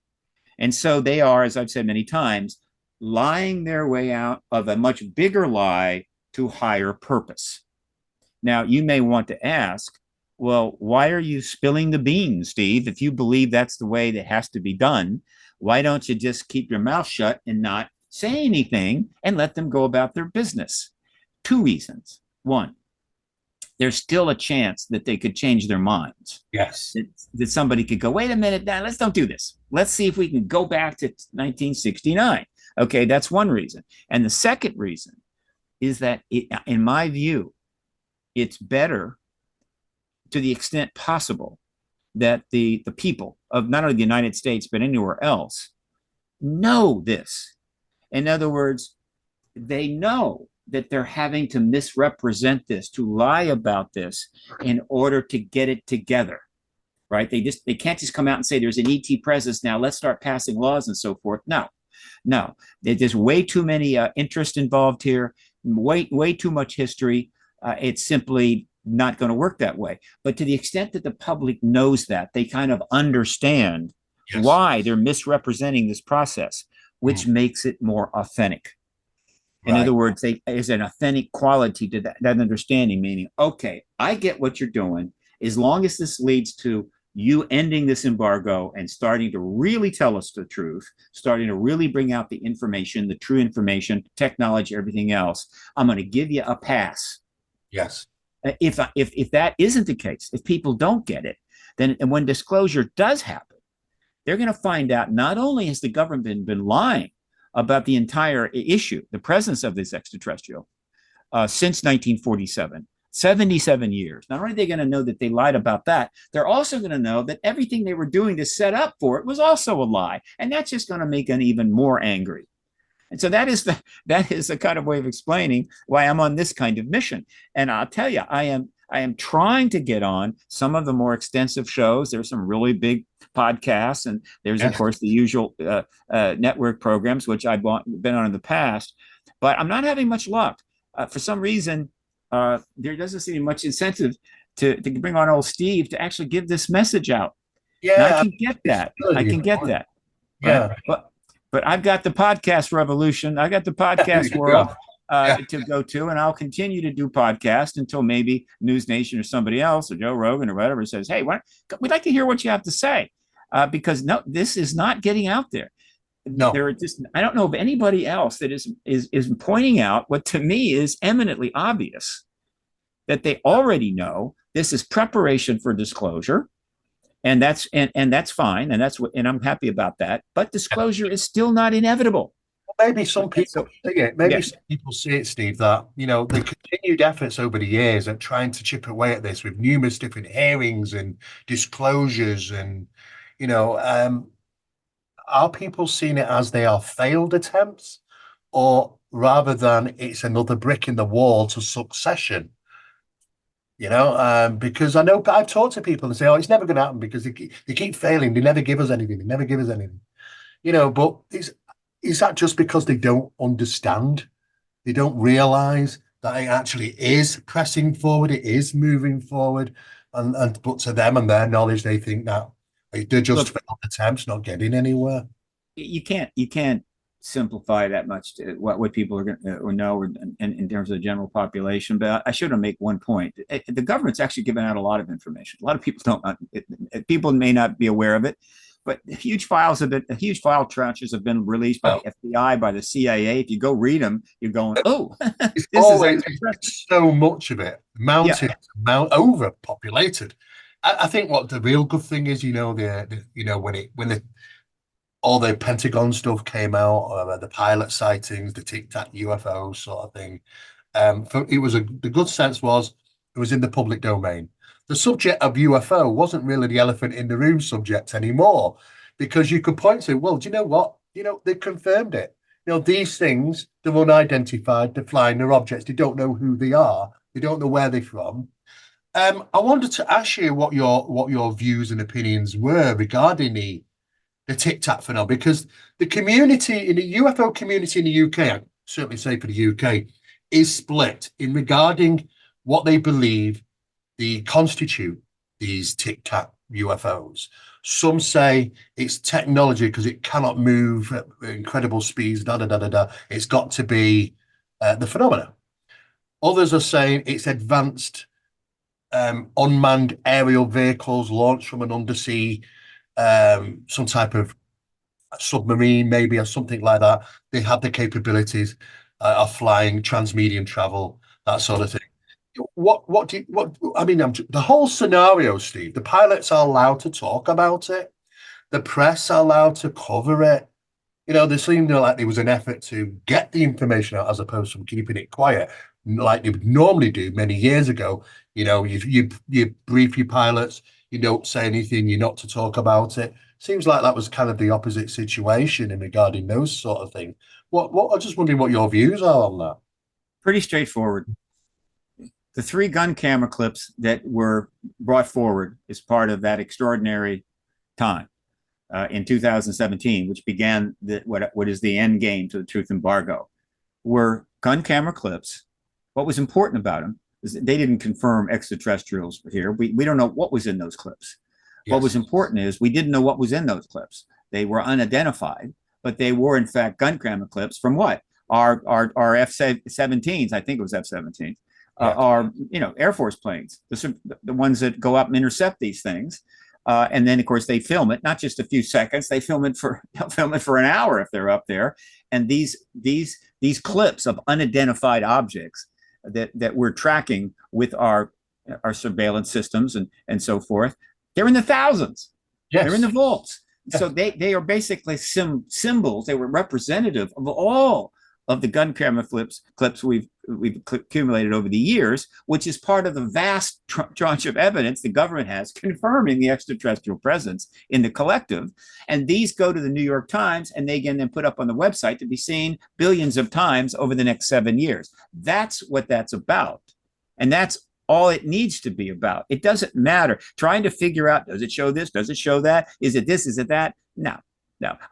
And so they are, as I've said many times, lying their way out of a much bigger lie to higher purpose. Now, you may want to ask, well, why are you spilling the beans, Steve? If you believe that's the way that has to be done, why don't you just keep your mouth shut and not say anything and let them go about their business? Two reasons. One, there's still a chance that they could change their minds. Yes. That somebody could go, wait a minute, now let's don't do this. Let's see if we can go back to 1969. Okay, that's one reason. And the second reason is that, in my view, it's better, to the extent possible, that the people of not only the United States, but anywhere else, know this. In other words, they know that they're having to misrepresent this, to lie about this in order to get it together, right? They can't just come out and say there's an ET presence now, let's start passing laws and so forth. No, there's way too many interest involved here, way too much history. It's simply not going to work that way. But to the extent that the public knows that, they kind of understand why they're misrepresenting this process, which makes it more authentic. In other words, there's an authentic quality to that understanding, meaning, okay, I get what you're doing. As long as this leads to you ending this embargo and starting to really tell us the truth, starting to really bring out the information, the true information, technology, everything else, I'm going to give you a pass. Yes. If that isn't the case, if people don't get it, then, and when disclosure does happen, they're going to find out not only has the government been lying about the entire issue, the presence of this extraterrestrial, since 1947, 77 years. Not only are they going to know that they lied about that, they're also going to know that everything they were doing to set up for it was also a lie. And that's just going to make them even more angry. And so that is a kind of way of explaining why I'm on this kind of mission. And I'll tell you, I am trying to get on some of the more extensive shows. There's some really big podcasts, and there's of course the usual network programs, which I've been on in the past, but I'm not having much luck. For some reason, there doesn't seem much incentive to bring on old Steve to actually give this message out. Yeah, and I can get that. I can get that. Yeah. Right? But I've got the podcast revolution. I got the podcast world to go to, and I'll continue to do podcasts until maybe News Nation or somebody else or Joe Rogan or whatever says, hey, we'd like to hear what you have to say. Because no, this is not getting out there. No, there are just, I don't know of anybody else that is pointing out what to me is eminently obvious, that they already know this is preparation for disclosure, and that's fine, and I'm happy about that. But disclosure is still not inevitable. Maybe some people see it. Maybe some people see it, Steve, that, the continued efforts over the years at trying to chip away at this with numerous different hearings and disclosures and, are people seeing it as they are failed attempts, or rather than it's another brick in the wall to succession? Because I know I've talked to people and say, oh, it's never going to happen because they keep failing. They never give us anything. They never give us anything. But is that just because they don't understand? They don't realize that it actually is pressing forward. It is moving forward. But to them and their knowledge, they think that they're just failed attempts, not getting anywhere. You can't simplify that much to what people are going to know in terms of the general population. But I should make one point. The government's actually given out a lot of information. A lot of people don't. People may not be aware of it, but huge file tranches have been released by the FBI, by the CIA. If you go read them, you're going, oh, it's so much of it, overpopulated. I think what the real good thing is, when the all the Pentagon stuff came out, the pilot sightings, the Tic Tac UFO sort of thing. The good sense was it was in the public domain. The subject of UFO wasn't really the elephant in the room subject anymore, because you could point to, well, do you know what? They confirmed it. These things, they're unidentified, they're flying, they're objects. They don't know who they are. They don't know where they're from. I wanted to ask you what your views and opinions were regarding the Tic Tac phenomenon, because the community in the UFO community in the UK, I certainly say for the UK, is split in regarding what they believe the constitute these Tic Tac UFOs. Some say it's technology because it cannot move at incredible speeds. Da da da da da. It's got to be the phenomena. Others are saying it's advanced unmanned aerial vehicles launched from an undersea, some type of submarine, maybe, or something like that. They have the capabilities of flying, transmedium travel, that sort of thing. I mean, the whole scenario, Steve, the pilots are allowed to talk about it. The press are allowed to cover it. There seemed like there was an effort to get the information out as opposed to keeping it quiet, like they would normally do many years ago. You brief your pilots, you don't say anything, you're not to talk about it. Seems like that was kind of the opposite situation in regarding those sort of things. I'm just wondering what your views are on that. Pretty straightforward. The 3 gun camera clips that were brought forward as part of that extraordinary time in 2017, which began what is the end game to the truth embargo, were gun camera clips. What was important about them is that they didn't confirm extraterrestrials were here. We don't know what was in those clips. Yes. What was important is we didn't know what was in those clips. They were unidentified, but they were in fact gun camera clips from what? Our F-17s, I think it was F-17s, are Air Force planes, the ones that go up and intercept these things. And then, of course, they film it, not just a few seconds. They'll film it for an hour if they're up there. And these clips of unidentified objects that we're tracking with our surveillance systems and so forth, they're in the thousands. Yes. They're in the vaults. Yeah. So they are basically symbols. They were representative of all of the gun camera clips we've accumulated over the years, which is part of the vast tranche of evidence the government has confirming the extraterrestrial presence in the collective. And these go to the New York Times, and they again then put up on the website to be seen billions of times over the next 7 years. That's what that's about. And that's all it needs to be about. It doesn't matter trying to figure out, does it show this? Does it show that? Is it this? Is it that? No.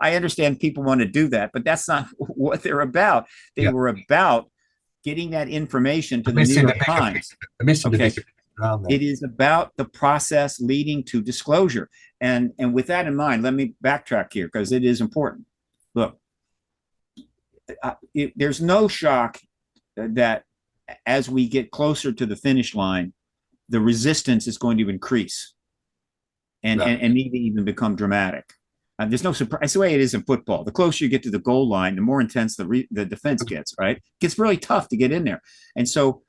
I understand people want to do that, but that's not what they're about. They were about getting that information to the New York Times. Okay. It is about the process leading to disclosure. And with that in mind, let me backtrack here because it is important. Look, there's no shock that as we get closer to the finish line, the resistance is going to increase and maybe even become dramatic. There's no surprise. That's the way it is in football. The closer you get to the goal line, the more intense the defense gets, right? It gets really tough to get in there. And so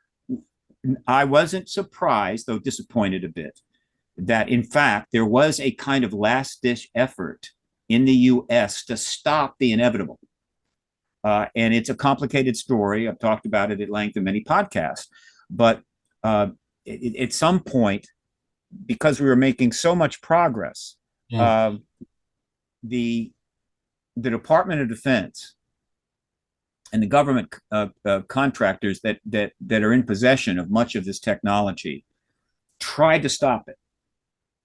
I wasn't surprised, though disappointed a bit, that in fact there was a kind of last-ditch effort in the U.S. to stop the inevitable. And it's a complicated story. I've talked about it at length in many podcasts. But at some point, because we were making so much progress, the Department of Defense and the government contractors that are in possession of much of this technology tried to stop it.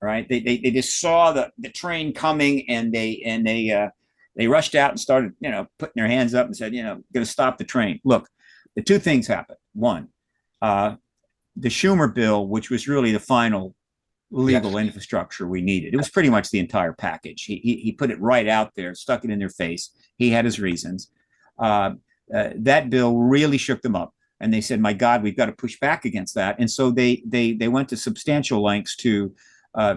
Right? They just saw the train coming, and they rushed out and started putting their hands up and said going to stop the train. Look, the two things happened. One, the Schumer bill, which was really the final legal infrastructure we needed. It was pretty much the entire package. He put it right out there, stuck it in their face. He had his reasons. That bill really shook them up, and they said, "My God, we've got to push back against that." And so they went to substantial lengths to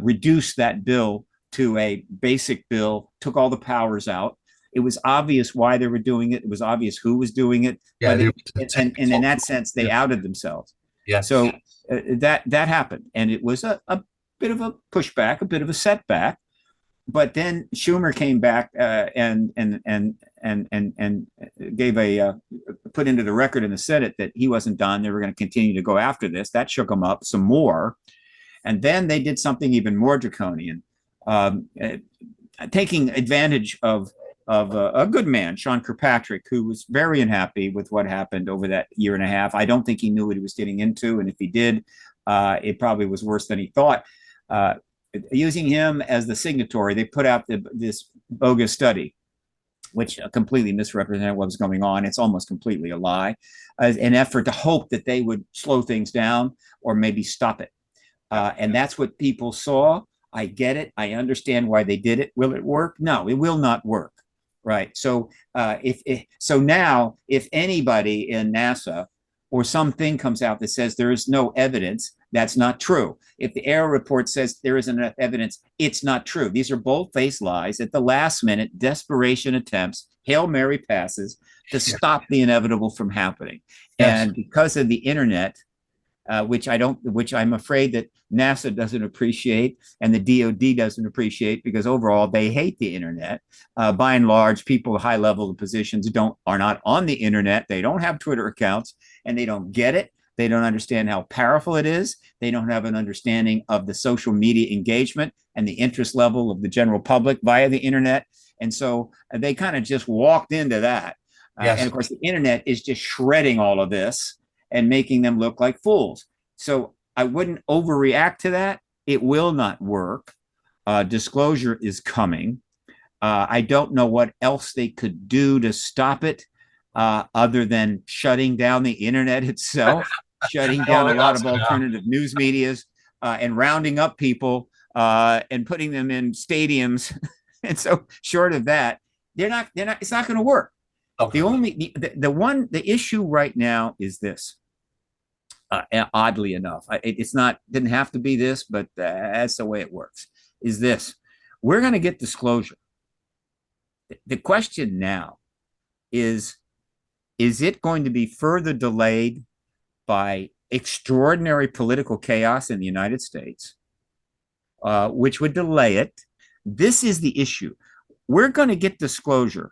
reduce that bill to a basic bill. Took all the powers out. It was obvious why they were doing it. It was obvious who was doing it. And in that sense, they outed themselves. Yeah. So that happened, and it was a bit of a pushback, a bit of a setback. But then Schumer came back and gave put into the record in the Senate that he wasn't done. They were going to continue to go after this. That shook them up some more. And then they did something even more draconian, taking advantage of a good man, Sean Kirkpatrick, who was very unhappy with what happened over that year and a half. I don't think he knew what he was getting into, and if he did, it probably was worse than he thought. Using him as the signatory, they put out this bogus study, which completely misrepresented what was going on. It's almost completely a lie, as an effort to hope that they would slow things down or maybe stop it. And that's what people saw. I get it. I understand why they did it. Will it work? No, it will not work. Right. So so now, if anybody in NASA or something comes out that says there is no evidence, that's not true. If the ARROW report says there isn't enough evidence, it's not true. These are bold-faced lies at the last minute, desperation attempts, Hail Mary passes to stop the inevitable from happening. Yes. And because of the internet, which I'm afraid that NASA doesn't appreciate and the DoD doesn't appreciate, because overall they hate the internet. By and large, people at high level positions are not on the internet. They don't have Twitter accounts, and they don't get it. They don't understand how powerful it is. They don't have an understanding of the social media engagement and the interest level of the general public via the internet. And so they kind of just walked into that. Yes. And of course, the internet is just shredding all of this and making them look like fools. So I wouldn't overreact to that. It will not work. Disclosure is coming. I don't know what else they could do to stop it, other than shutting down the internet itself, shutting down a lot of alternative news medias, and rounding up people and putting them in stadiums. And so short of that, it's not going to work. Okay. The issue right now is this. Oddly enough, didn't have to be this, but that's the way it works. Is this: we're going to get disclosure. The question now is it going to be further delayed by extraordinary political chaos in the United States, which would delay it? This is the issue. We're going to get disclosure,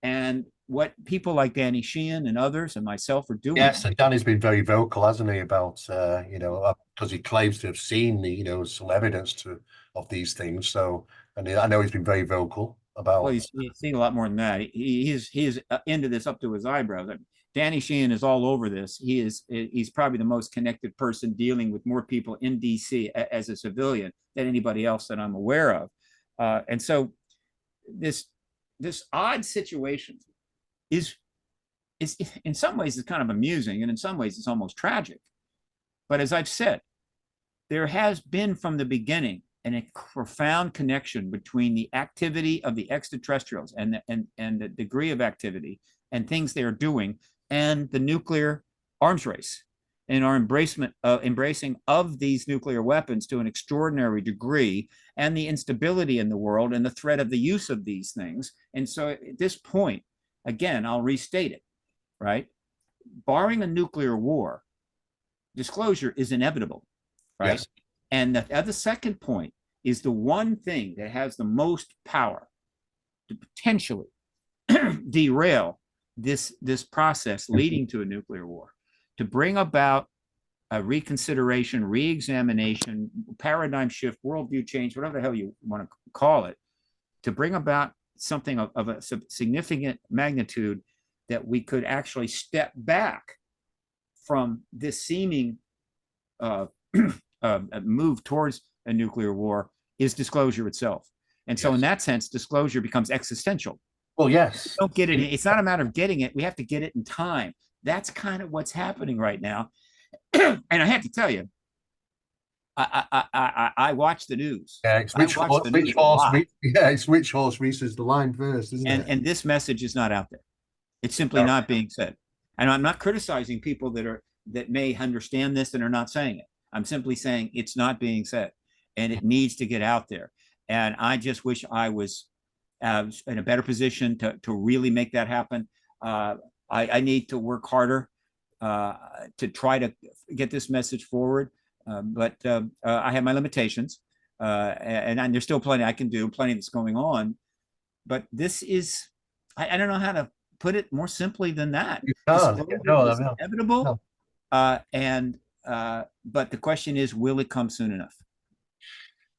and what people like Danny Sheehan and others and myself are doing. Yes, and Danny's been very vocal, hasn't he, about because he claims to have seen some evidence of these things. So, and I know he's been very vocal about. Well, he's seen a lot more than that. He's into this up to his eyebrows. Danny Sheehan is all over this. He's probably the most connected person dealing with more people in DC as a civilian than anybody else that I'm aware of. And so this odd situation is in some ways it's kind of amusing, and in some ways it's almost tragic. But as I've said, there has been from the beginning a profound connection between the activity of the extraterrestrials and the degree of activity and things they are doing and the nuclear arms race and our embracing of these nuclear weapons to an extraordinary degree, and the instability in the world and the threat of the use of these things. And so at this point, again, I'll restate it, right? Barring a nuclear war, disclosure is inevitable, right? Yes. And the second point is the one thing that has the most power to potentially derail this process leading to a nuclear war, to bring about a reconsideration, re-examination, paradigm shift, worldview change, whatever the hell you want to call it, to bring about something of a significant magnitude that we could actually step back from this seeming move towards a nuclear war, is disclosure itself. And so in that sense, disclosure becomes existential. Well, yes. Don't get it. It's not a matter of getting it. We have to get it in time. That's kind of what's happening right now. And I have to tell you, I watch the news. Yeah, it's which horse reaches the line first, isn't it? And this message is not out there. It's simply not being said. And I'm not criticizing people that may understand this and are not saying it. I'm simply saying it's not being said, and it needs to get out there. And I just wish I was in a better position to really make that happen. I need to work harder to try to get this message forward. but I have my limitations, and there's still plenty I can do, plenty that's going on. But this is, I don't know how to put it more simply than that. You can't. Yeah, Disclosure no, is no, inevitable, no. and but the question is, will it come soon enough?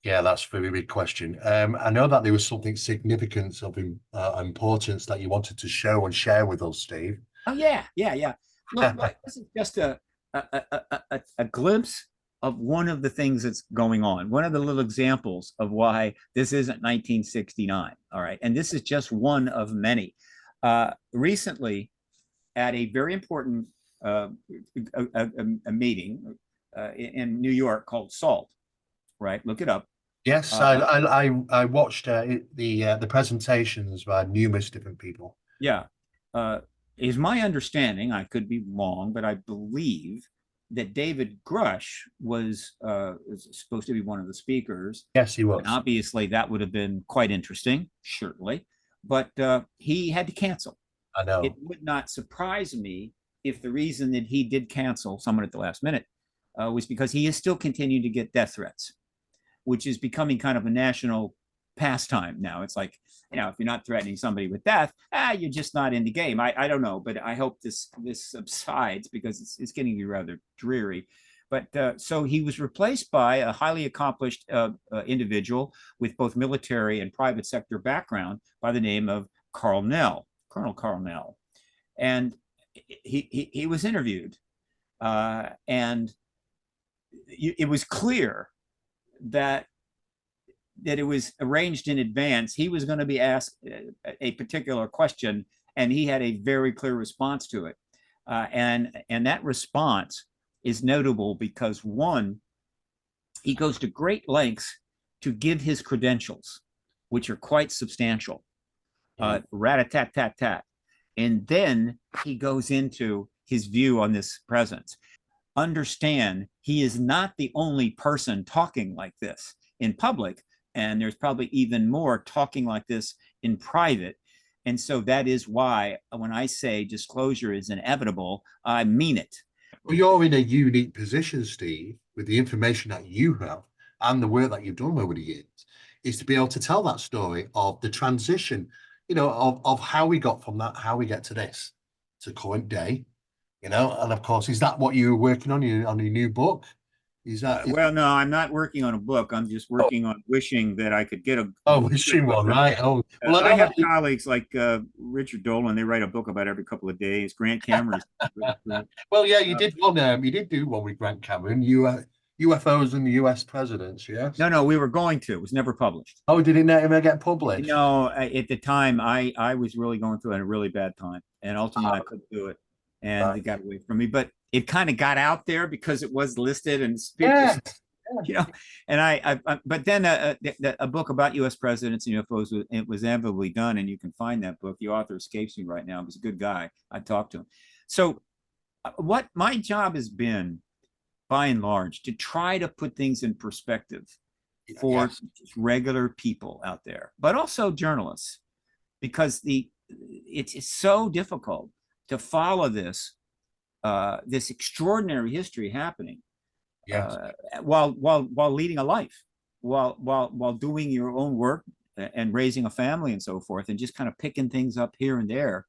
Yeah, that's a very big question. I know that there was something significant of importance that you wanted to show and share with us, Steve. Oh yeah, yeah, yeah. Look, this is just a glimpse of one of the things that's going on. One of the little examples of why this isn't 1969. All right, and this is just one of many. Recently, at a very important uh, a meeting in New York called SALT. Right, look it up. Yes, Uh, I watched the presentations by numerous different people. yeah, uh, is my understanding. I could be wrong, but I believe that David Grusch was supposed to be one of the speakers. Yes, he And was. obviously, that would have been quite interesting, certainly. But he had to cancel. I It know. would not surprise me if the reason that he did cancel someone at the last minute was because he is still continuing to get death threats, which is becoming kind of a national pastime now. It's like, if you're not threatening somebody with death, you're just not in the game. I don't know, but I hope this subsides because it's getting to be rather dreary. But so he was replaced by a highly accomplished individual with both military and private sector background by the name of Carl Nell, Colonel Carl Nell. And he was interviewed, and it was clear that it was arranged in advance. He was going to be asked a particular question, and he had a very clear response to it. And that response is notable because one, he goes to great lengths to give his credentials, which are quite substantial. Rat a tat tat tat, and then he goes into his view on this presence. Understand, he is not the only person talking like this in public, and there's probably even more talking like this in private. And so that is why when I say disclosure is inevitable, I mean it. Well, you're in a unique position, Steve, with the information that you have and the work that you've done over the years, is to be able to tell that story of the transition, of how we got from that, how we get to this, to current day, and of course, is that what you were working on, on your new book? Well, no, I'm not working on a book. I'm just Oh, working on wishing that I could get a oh, book. wishing one, right? Oh, well, I I know have that. colleagues like Richard Dolan. They write a book about every couple of days. Grant Cameron. Well, yeah, you did one. You did do one with Grant Cameron. UFOs and the US presidents. Yes. No, no, we were going to. It was never published. Oh, did it never get published? At the time, I was really going through a really bad time, and ultimately I couldn't do it, and Right. it got away from me. But it kind of got out there because it was listed, and people, Yes. you know. And but then a book about U.S. presidents and UFOs it was inevitably done, and you can find that book. The author escapes me right now. He was a good guy. I talked to him. So, what my job has been, by and large, to try to put things in perspective for Yes. regular people out there, but also journalists, because it's so difficult to follow this extraordinary history happening Yes. while leading a life, while doing your own work and raising a family and so forth, and just kind of picking things up here and there.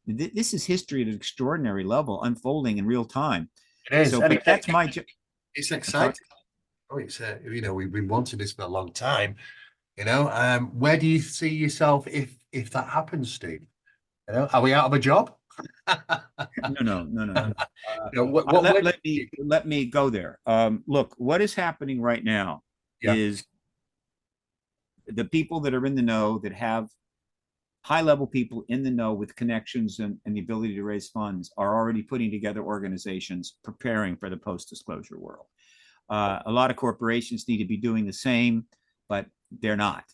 This is history at an extraordinary level, unfolding in real time. It is. So, And but that's my job. it's exciting. Oh, we've been wanting this for a long time. Where do you see yourself if that happens, Steve? Are we out of a job? No. Where Let me go there. Look, what is happening right now yeah, is the people that are in the know, that have high level people in the know with connections and the ability to raise funds, are already putting together organizations preparing for the post disclosure world. A lot of corporations need to be doing the same, but they're not.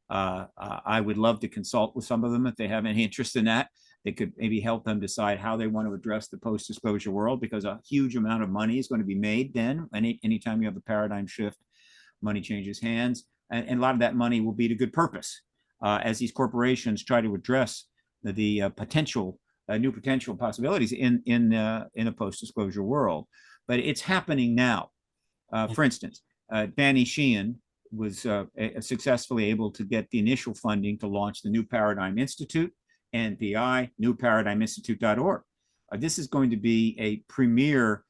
I would love to consult with some of them if they have any interest in that. They could maybe help them decide how they want to address the post-disclosure world, because a huge amount of money is going to be made then. Anytime you have a paradigm shift, money changes hands, and a lot of that money will be to good purpose as these corporations try to address the potential new potential possibilities in a post-disclosure world. But it's happening now. For instance, Danny Sheehan was successfully able to get the initial funding to launch the New Paradigm Institute, NPI, newparadigminstitute.org. This is going to be a premier,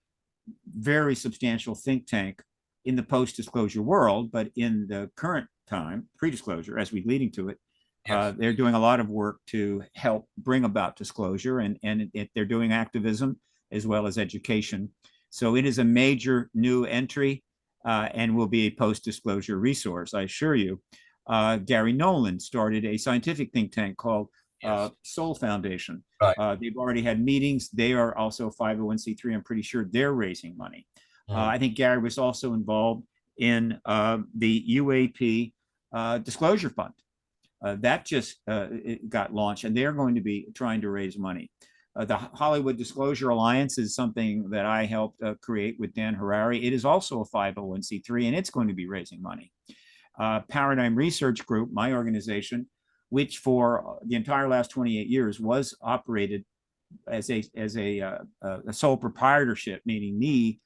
very substantial think tank in the post-disclosure world, but in the current time, pre-disclosure, as we're leading to it, yes. They're doing a lot of work to help bring about disclosure, and they're doing activism as well as education. So it is a major new entry and will be a post-disclosure resource, I assure you. Gary Nolan started a scientific think tank called Soul Foundation. Right. They've already had meetings. They are also 501c3. I'm pretty sure they're raising money. I think Gary was also involved in the UAP Disclosure Fund. That just got launched, and they're going to be trying to raise money. The Hollywood Disclosure Alliance is something that I helped create with Dan Harari. It is also a 501c3, and it's going to be raising money. Paradigm Research Group, my organization, which for the entire last 28 years was operated as a sole proprietorship, meaning me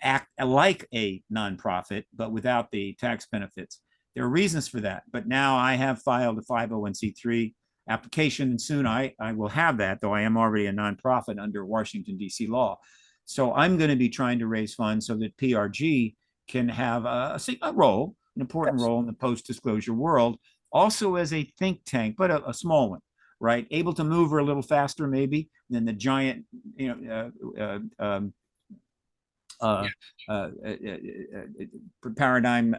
act like a nonprofit, but without the tax benefits. There are reasons for that, but now I have filed a 501c3 application, and soon I will have that, though I am already a nonprofit under Washington, D.C. law. So I'm going to be trying to raise funds so that PRG can have a role, an important role in the post-disclosure world, also as a think tank, but a small one, right? Able to move her a little faster, maybe, than the giant, paradigm.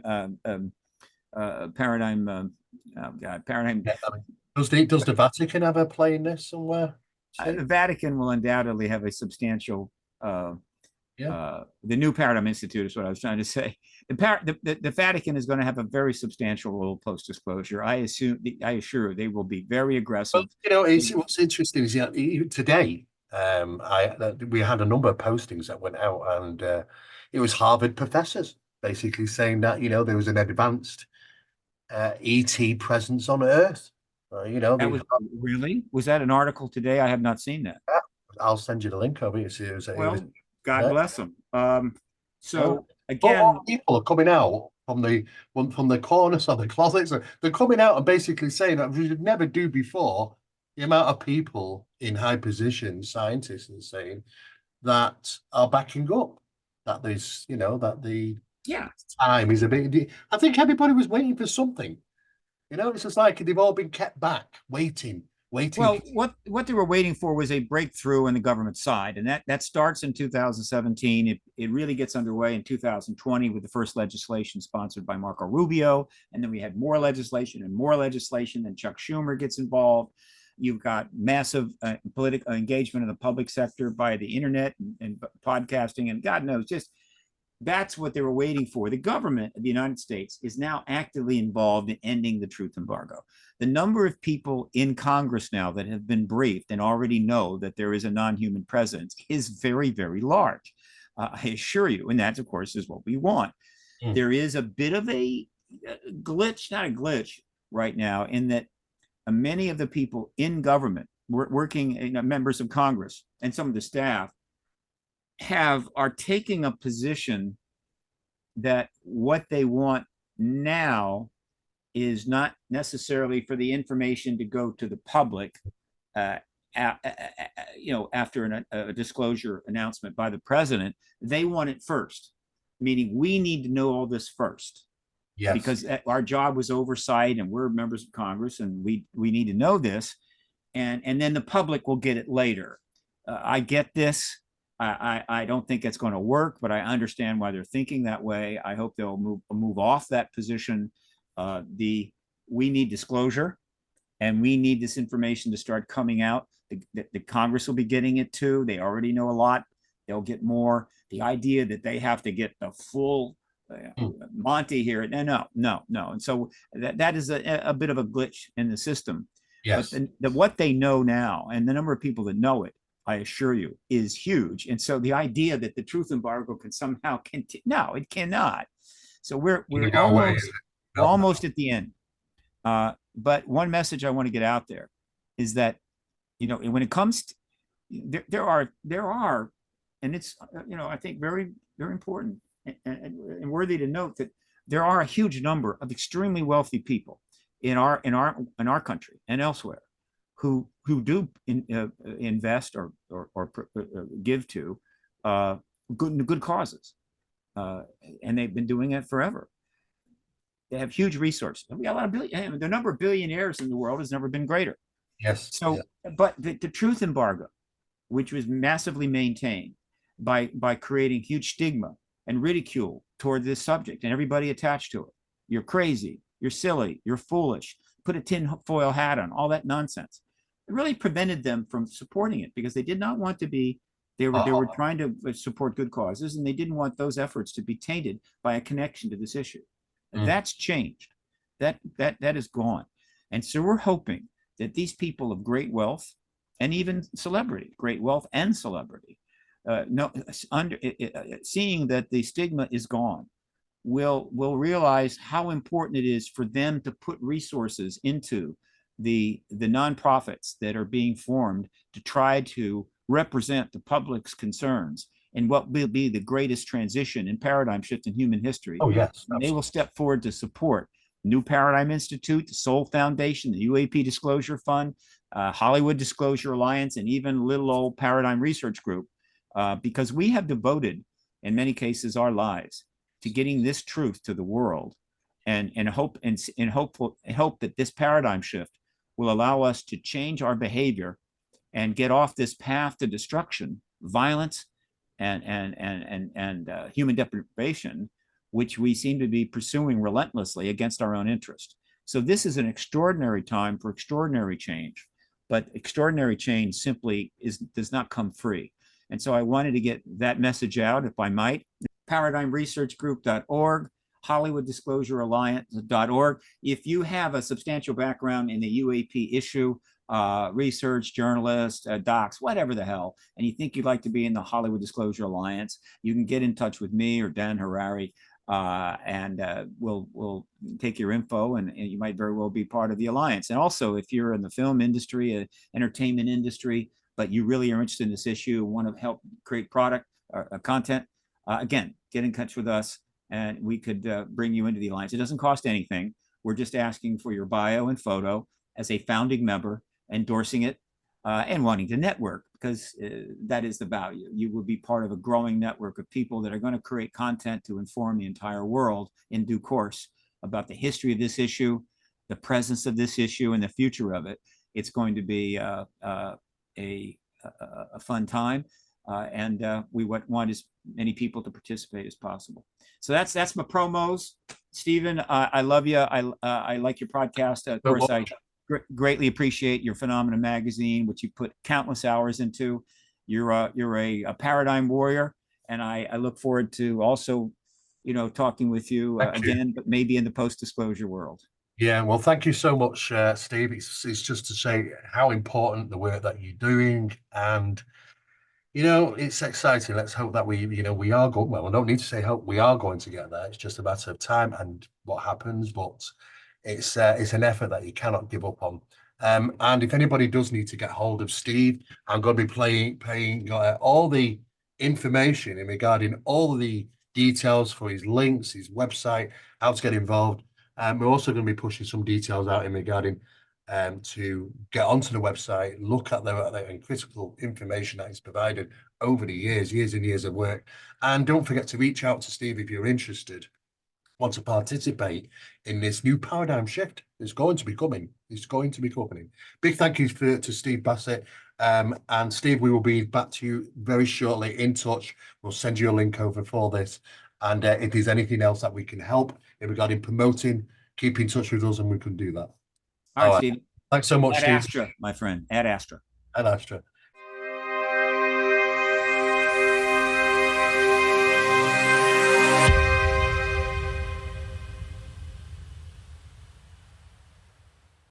Does the Vatican have a play in this somewhere? The Vatican will undoubtedly have a substantial. The New Paradigm Institute is what I was trying to say. The Vatican is going to have a very substantial role post-disclosure. I assure they will be very aggressive. Well, what's interesting is today we had a number of postings that went out, and it was Harvard professors basically saying that there was an advanced ET presence on Earth. Really? Was that an article today? I have not seen that. I'll send you the link over. God bless them. Again, people are coming out from the corners of the closets. They're coming out and basically saying that we should never do before. The amount of people in high positions, scientists, and saying that are backing up that there's, that the time is a bit. I think everybody was waiting for something. It's just like they've all been kept back, waiting. Well, what they were waiting for was a breakthrough on the government side, and that starts in 2017. It really gets underway in 2020 with the first legislation sponsored by Marco Rubio, and then we had more legislation, and Chuck Schumer gets involved. You've got massive political engagement in the public sector by the internet and podcasting, and God knows, just that's what they were waiting for. The government of the United States is now actively involved in ending the truth embargo. The number of people in Congress now that have been briefed and already know that there is a non-human presence is very, very large. I assure you, and that, of course, is what we want. There is a bit of a glitch, not a glitch right now, in that many of the people in government, working members of Congress and some of the staff, are taking a position that what they want now is not necessarily for the information to go to the public, after a disclosure announcement by the president. They want it first, meaning we need to know all this first. Yes. Because our job was oversight, and we're members of Congress, and we need to know this, and then the public will get it later. I get this. I don't think it's going to work, but I understand why they're thinking that way. I hope they'll move off that position. We need disclosure, and we need this information to start coming out. The Congress will be getting it too. They already know a lot. They'll get more. The idea that they have to get the full Monty here, no. And so that is a bit of a glitch in the system. Yes. But what they know now, and the number of people that know it, I assure you, is huge. And so the idea that the truth embargo can somehow continue, no, it cannot. So we're almost at the end. But one message I want to get out there is that, when it comes to, there are, and it's, I think very, very important. and worthy to note that there are a huge number of extremely wealthy people in our country and elsewhere who do invest or give to good causes, and they've been doing it forever. They have huge resources. We got a lot of the number of billionaires in the world has never been greater. Yes. So, but the truth embargo, which was massively maintained by creating huge stigma and ridicule toward this subject and everybody attached to it. You're crazy, you're silly, you're foolish, put a tinfoil hat on, all that nonsense. It really prevented them from supporting it because they did not want to be, they were trying to support good causes, and they didn't want those efforts to be tainted by a connection to this issue. That's changed. That is gone. And so we're hoping that these people of great wealth and even celebrity, great wealth and celebrity, seeing that the stigma is gone, will realize how important it is for them to put resources into the nonprofits that are being formed to try to represent the public's concerns in what will be the greatest transition and paradigm shift in human history. Oh, yes. And they will step forward to support New Paradigm Institute, the Soul Foundation, the UAP Disclosure Fund, Hollywood Disclosure Alliance, and even little old Paradigm Research Group, because we have devoted, in many cases, our lives to getting this truth to the world, and hope that this paradigm shift will allow us to change our behavior and get off this path to destruction, violence, and human deprivation, which we seem to be pursuing relentlessly against our own interest. So this is an extraordinary time for extraordinary change, but extraordinary change simply does not come free. And so I wanted to get that message out, if I might. ParadigmResearchGroup.org, HollywoodDisclosureAlliance.org. If you have a substantial background in the UAP issue, research, journalist, docs, whatever the hell, and you think you'd like to be in the Hollywood Disclosure Alliance, you can get in touch with me or Dan Harari, and we'll take your info, and you might very well be part of the alliance. And also, if you're in the film industry, entertainment industry, but you really are interested in this issue, want to help create product or content, again, get in touch with us, and we could bring you into the alliance. It doesn't cost anything. We're just asking for your bio and photo as a founding member, endorsing it, and wanting to network, because that is the value. You will be part of a growing network of people that are going to create content to inform the entire world in due course about the history of this issue, the presence of this issue, and the future of it. It's going to be a fun time, and we want as many people to participate as possible. So that's my promos. Stephen, I love you. I like your podcast. Of course, I greatly appreciate your Phenomena magazine, which you put countless hours into. You're a paradigm warrior, and I look forward to also, talking with you again, but maybe in the post-disclosure world. Yeah, well, thank you so much, Steve. It's just to say how important the work that you're doing, and it's exciting. Let's hope that we are going. Well, I don't need to say hope, we are going to get there. It's just a matter of time and what happens, but it's an effort that you cannot give up on. And if anybody does need to get hold of Steve, I'm going to be paying all the information in regarding all the details for his links, his website, how to get involved. We're also going to be pushing some details out in regarding to get onto the website, look at the critical information that is provided over the years and years of work. And don't forget to reach out to Steve if you're interested, want to participate in this new paradigm shift. It's going to be coming. It's going to be coming. Big thank you to Steve Bassett. And Steve, we will be back to you very shortly, in touch. We'll send you a link over for this. And if there's anything else that we can help in regarding promoting, keep in touch with us and we can do that. All right, Steve. Thanks so much, Ad Steve. Astra, my friend. Ad Astra. Ad Astra.